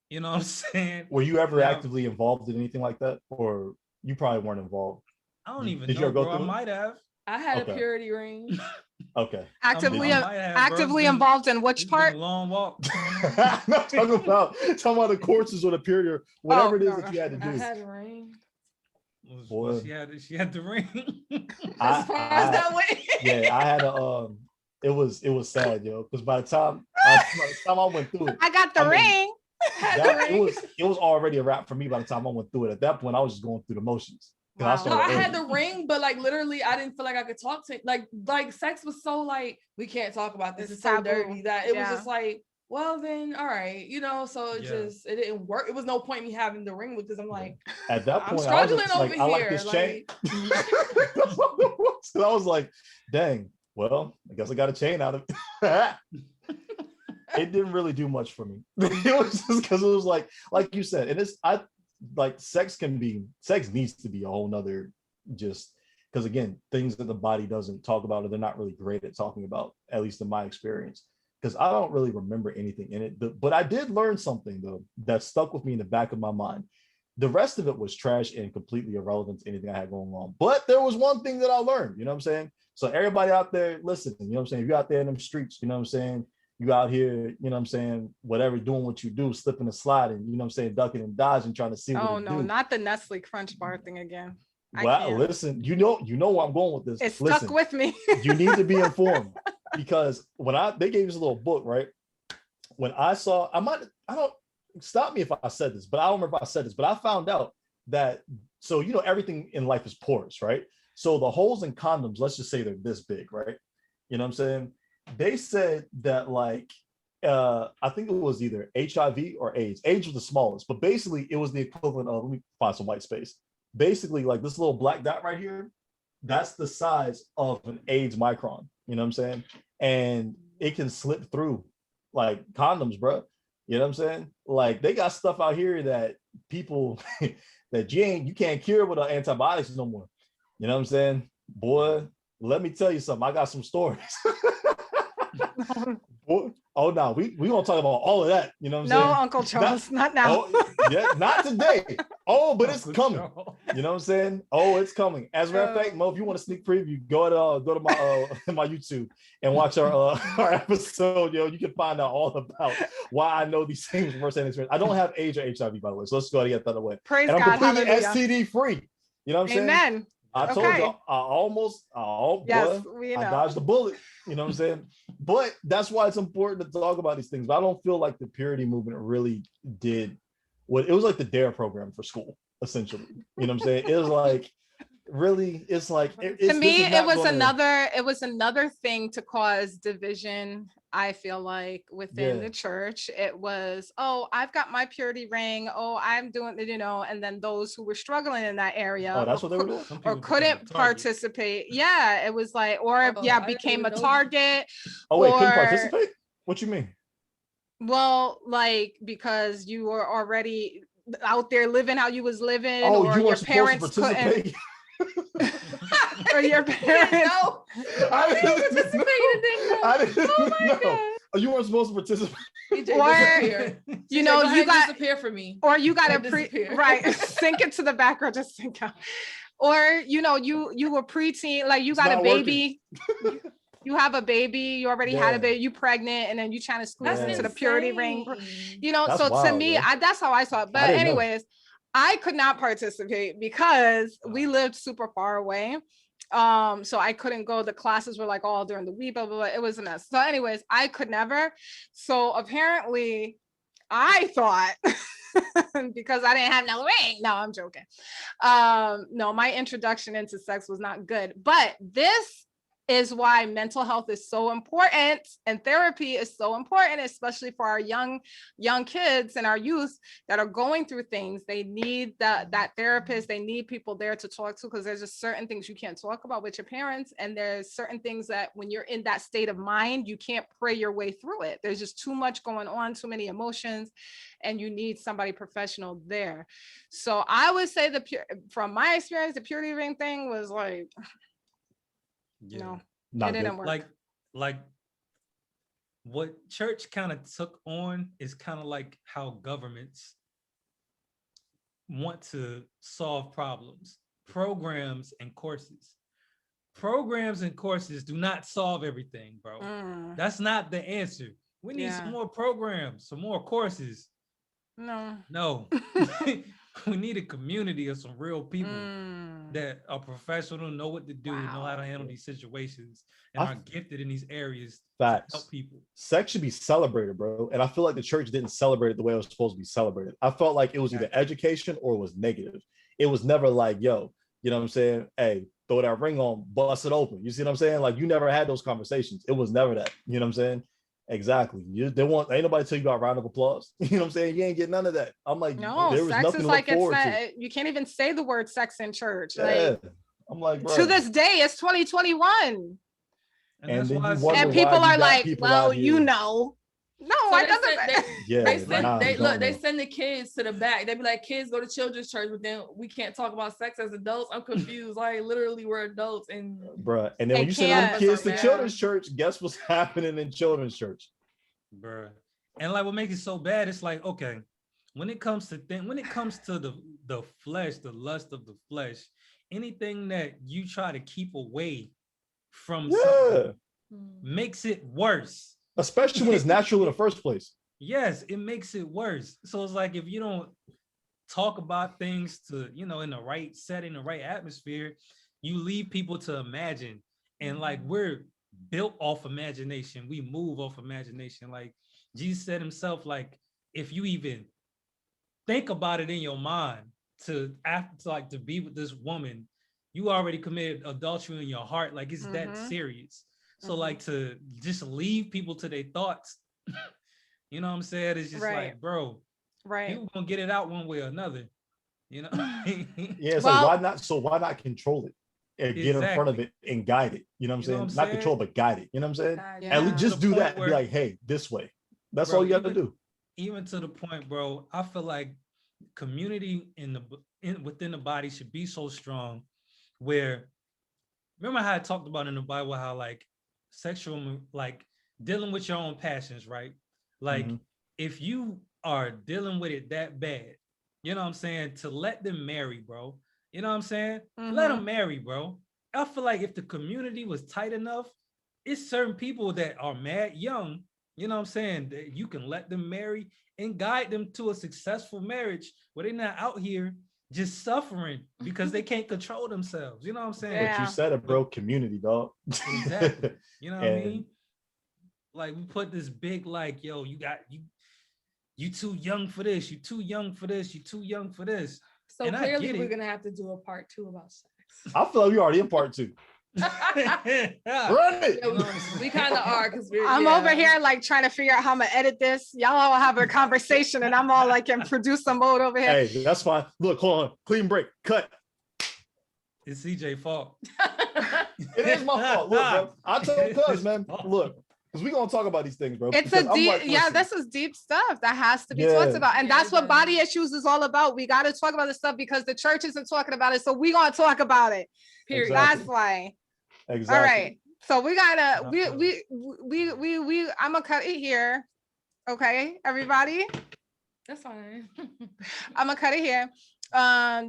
You know what I'm saying? Were you ever actively involved in anything like that? Or you probably weren't involved? I don't even know, bro. I might have. I had a purity ring. Okay. Actively involved in which part? Long walk. I'm not talking about the courses or the period or whatever it is that you had to do. I had a ring. Well, she had the ring. As far as that went. Yeah, I had a it was sad, yo, because by the time I went through it, I got the ring. It was already a wrap for me by the time I went through it. At that point, I was just going through the motions. Wow. I had the ring, but like literally, I didn't feel like I could talk to like sex was so like we can't talk about this. It's so dirty that it was just like, well then, all right, so it didn't work. It was no point in me having the ring because I'm like, at that point, I'm struggling over here. I like this chain. So I was like, dang, well, I guess I got a chain out of it. It didn't really do much for me. It was just because it was like you said, and sex needs to be a whole nother, just because again, things that the body doesn't talk about or they're not really great at talking about, at least in my experience, because I don't really remember anything in it. But I did learn something though that stuck with me in the back of my mind. The rest of it was trash and completely irrelevant to anything I had going on. But there was one thing that I learned, you know what I'm saying? So everybody out there listening, you know what I'm saying? If you're out there in them streets, you know what I'm saying? You out here, you know what I'm saying, whatever, doing what you do, slipping and sliding, you know what I'm saying, ducking and dodging, trying to see what Oh no, not the Nestle Crunch Bar thing again. Well, listen, you know where I'm going with this. It's stuck with me. You need to be informed because when they gave us a little book, right? When I saw, I don't stop me if I said this, but I don't remember if I said this, but I found out that, so, everything in life is porous, right? So the holes in condoms, let's just say they're this big, right? You know what I'm saying? They said that I think it was either HIV or AIDS. AIDS was the smallest, but basically it was the equivalent of, let me find some white space. Basically, like this little black dot right here, that's the size of an AIDS micron. You know what I'm saying? And it can slip through like condoms, bro. You know what I'm saying? Like they got stuff out here that people that you can't cure with antibiotics no more. You know what I'm saying? Boy, let me tell you something. I got some stories. Oh no, we gonna talk about all of that. You know what I'm saying? No, Uncle Charles, not now. Not today. Oh, but it's coming. You know what I'm saying? Oh, it's coming. As a matter of fact, Mo, if you want a sneak preview, go to my my YouTube and watch our episode. You can find out all about why I know these things from firsthand experience. I don't have AIDS or HIV, by the way, so let's go ahead and get that away. Praise and I'm God, completely STD free. You know what I'm saying? Amen. I told you, I dodged the bullet. You know what I'm saying? But that's why it's important to talk about these things. But I don't feel like the purity movement really did what it was like the DARE program for school, essentially. You know what I'm saying? It was like, really, it's like to me, it was another thing to cause division. I feel like within the church, it was, oh, I've got my purity ring. Oh, I'm doing it, and then those who were struggling in that area, that's what they were doing, or couldn't participate. Yeah, it was like, or became a target. Oh wait, couldn't participate? What you mean? Well, like because you were already out there living how you was living, or your parents couldn't. Or your parents. No, I didn't participate. Oh my God. Oh, you weren't supposed to participate. Or you got disappear for me, or you got to right sink into the background, just sink out. Or you were preteen, like you got a baby. You have a baby, you already had a baby, you pregnant, and then you trying to squeeze into the purity ring. That's so wild, to me, that's how I saw it. But anyways, I could not participate because we lived super far away. So I couldn't go. The classes were like all during the week, blah, blah, blah. It was a mess. So anyways, I could never. So apparently I thought because I didn't have no ring. No, I'm joking. No, my introduction into sex was not good, but this is why mental health is so important and therapy is so important, especially for our young kids and our youth that are going through things. They need that therapist. They need people there to talk to, because there's just certain things you can't talk about with your parents. And there's certain things that when you're in that state of mind, you can't pray your way through it. There's just too much going on, too many emotions, and you need somebody professional there. So I would say from my experience, the purity ring thing was like, no, it didn't work. Like what church kind of took on is kind of like how governments want to solve problems. Programs and courses do not solve everything, bro. That's not the answer. We need some more programs, some more courses. No. We need a community of some real people that are professional, know what to do, know how to handle these situations, and are gifted in these areas to help people. Sex should be celebrated, bro. And I feel like the church didn't celebrate it the way it was supposed to be celebrated. I felt like it was either education or it was negative. It was never like, yo, you know what I'm saying? Hey, throw that ring on, bust it open. You see what I'm saying? Like, you never had those conversations. It was never that. You know what I'm saying? Exactly. Ain't nobody tell you about round of applause. You know what I'm saying? You ain't get none of that. I'm like, no, there was sex nothing is to like, look forward to. You can't even say the word sex in church. Yeah. Like, I'm like, bro. To this day, it's 2021. And then you and people are like, well, you know. No, so I doesn't. they send the kids to the back. They be like, kids go to children's church, but then we can't talk about sex as adults. I'm confused. Like, literally, we're adults, and bruh. And then when you send them kids to children's church, guess what's happening in children's church, bruh? And like, what makes it so bad? It's like, okay, when it comes to the flesh, the lust of the flesh, anything that you try to keep away from something makes it worse. Especially when it's natural in the first place. Yes, it makes it worse. So it's like, if you don't talk about things to, in the right setting, the right atmosphere, you leave people to imagine. And like, we're built off imagination. We move off imagination. Like Jesus said himself, like, if you even think about it in your mind to be with this woman, you already committed adultery in your heart. Like, it's that serious. So like, to just leave people to their thoughts, you know what I'm saying? It's just like, bro, people gonna get it out one way or another, Yeah, it's like, why not control it and get in front of it and guide it? You know what I'm saying? Not control, but guide it. You know what I'm saying? At least just do that and be like, hey, this way. That's all you got to do. Even to the point, bro, I feel like community within the body should be so strong where, remember how I talked about in the Bible, how like sexual, like dealing with your own passions, right? Like if you are dealing with it that bad, you know what I'm saying, to let them marry, bro. You know what I'm saying? Let them marry, bro. I feel like if the community was tight enough, it's certain people that are mad young, you know what I'm saying, that you can let them marry and guide them to a successful marriage where they're not out here just suffering because they can't control themselves. You know what I'm saying? But you said it, bro. Community, dog. Exactly. You know what I mean? Like, we put this big, like, yo, you too young for this. You too young for this. You too young for this. So and clearly we're going to have to do a part 2 about sex. I feel like we already in part 2. Run it. Yeah, we kind of are, because I'm over here like trying to figure out how I'm gonna edit this. Y'all all have a conversation and I'm all like in producer mode over here. Hey, that's fine. Look, hold on. Clean break. Cut. It's CJ's fault. It is my fault. Look, bro. I told Cuz, man. Look, because we're gonna talk about these things, bro. It's a deep, like, this is deep stuff that has to be talked about. And that's what body issues is all about. We got to talk about this stuff because the church isn't talking about it. So we gonna talk about it. Period. Exactly. That's why. Exactly. All right. So we gotta we I'm gonna cut it here. Okay, everybody. That's fine. I'm gonna cut it here.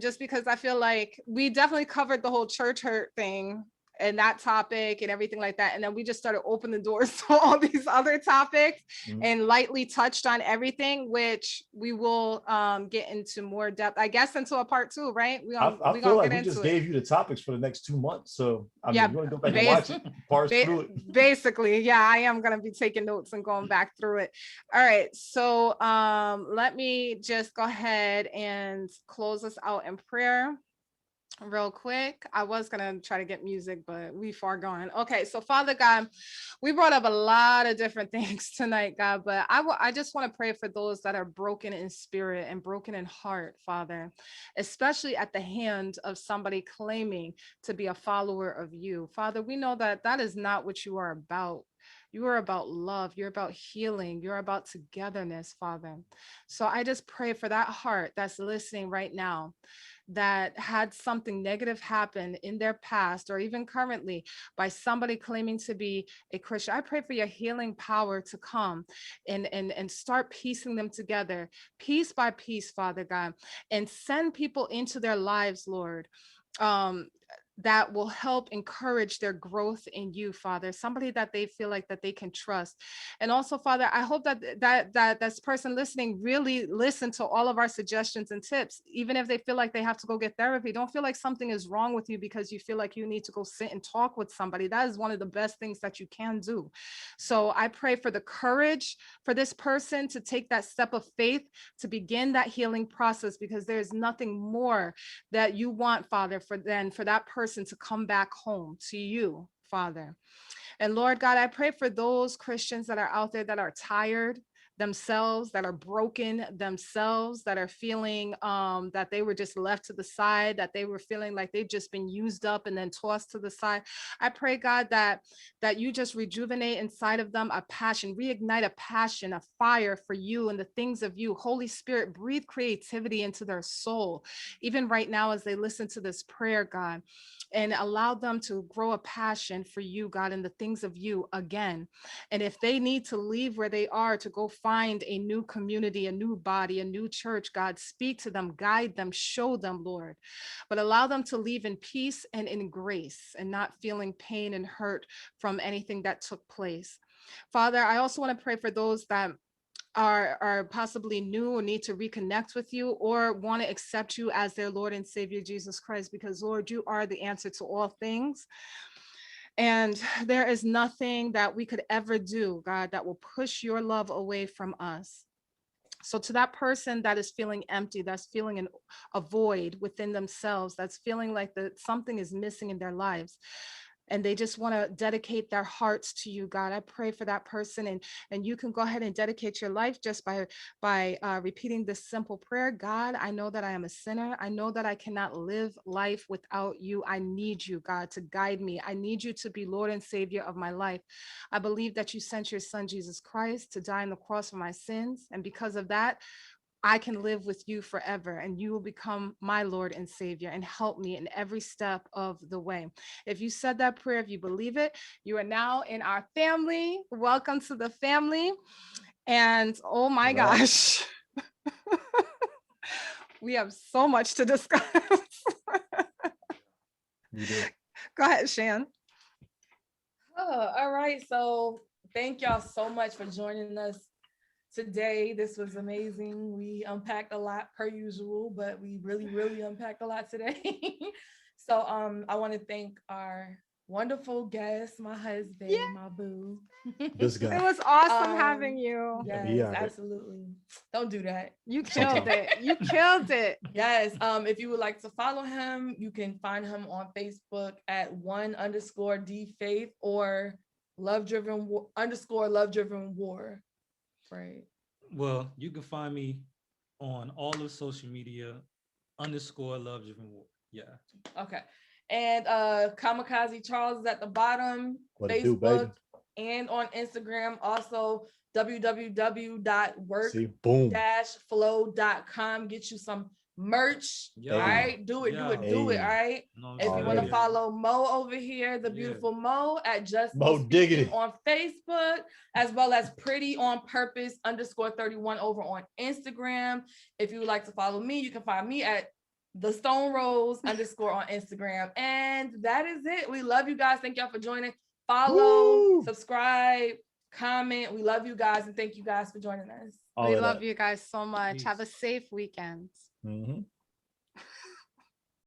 Just because I feel like we definitely covered the whole church hurt thing and that topic and everything like that. And then we just started opening the doors to all these other topics and lightly touched on everything, which we will get into more depth, I guess, into a part 2, right? I feel like we just gave you the topics for the next 2 months. So I mean, you want to go back and watch it, parse through it. Basically, yeah, I am going to be taking notes and going back through it. All right. So let me just go ahead and close us out in prayer. Real quick. I was gonna try to get music, but we far gone. Okay, so Father God, we brought up a lot of different things tonight, God, but I just want to pray for those that are broken in spirit and broken in heart, Father, especially at the hand of somebody claiming to be a follower of you. Father, we know that that is not what you are about. You are about love. You're about healing. You're about togetherness, Father. So I just pray for that heart that's listening right now, that had something negative happen in their past or even currently by somebody claiming to be a Christian. I pray for your healing power to come and start piecing them together piece by piece, Father God, and send people into their lives, Lord, that will help encourage their growth in you, Father, somebody that they feel like that they can trust. And also, Father, I hope that this person listening really listen to all of our suggestions and tips, even if they feel like they have to go get therapy. Don't feel like something is wrong with you because you feel like you need to go sit and talk with somebody. That is one of the best things that you can do. So I pray for the courage for this person to take that step of faith to begin that healing process, because there's nothing more that you want, Father, for that person to come back home to you, Father. And Lord God, I pray for those Christians that are out there that are tired themselves, that are broken themselves, that are feeling that they were just left to the side, that they were feeling like they've just been used up and then tossed to the side. I pray, God, that you just rejuvenate inside of them a passion, reignite a passion, a fire for you and the things of you. Holy Spirit, breathe creativity into their soul, even right now as they listen to this prayer, God, and allow them to grow a passion for you, God, and the things of you again. And if they need to leave where they are to go find a new community, a new body, a new church, God, speak to them, guide them, show them, Lord, but allow them to leave in peace and in grace and not feeling pain and hurt from anything that took place. Father, I also want to pray for those that are possibly new or need to reconnect with you or want to accept you as their Lord and Savior, Jesus Christ, because Lord, you are the answer to all things. And there is nothing that we could ever do, God, that will push your love away from us. So to that person that is feeling empty, that's feeling a void within themselves, that's feeling like that something is missing in their lives, and they just want to dedicate their hearts to you, God, I pray for that person. And you can go ahead and dedicate your life just by repeating this simple prayer. God, I know that I am a sinner. I know that I cannot live life without you. I need you, God, to guide me. I need you to be Lord and Savior of my life. I believe that you sent your son, Jesus Christ, to die on the cross for my sins. And because of that, I can live with you forever, and you will become my Lord and Savior and help me in every step of the way. If you said that prayer, if you believe it, you are now in our family. Welcome to the family. And oh my gosh, we have so much to discuss. Go ahead, Shan. Oh, all right. So thank y'all so much for joining us today. This was amazing. We unpacked a lot per usual, but we really unpacked a lot today. So I want to thank our wonderful guest, my husband, my boo. This guy. It was awesome having you. Yes, absolutely. Don't do that. You killed it. You killed it. Yes. If you would like to follow him, you can find him on Facebook at @1_DFaith or _Love-Driven War. Right. Well, you can find me on all of social media _Love-Driven War. Yeah. Okay. And Kamikaze Charles is at the bottom, Facebook and on Instagram. Also, www.work-flow.com. Get you some merch. All right, do it. All right. If you want to follow Mo over here, the beautiful Mo at Just Mo Diggity on Facebook, as well as Pretty on Purpose _31 over on Instagram. If you would like to follow me, you can find me at The Stone Rose _ on Instagram. And that is it. We love you guys. Thank y'all for joining. Follow, subscribe, comment. We love you guys, and thank you guys for joining us. We love you guys so much. Have a safe weekend. Mm-hmm.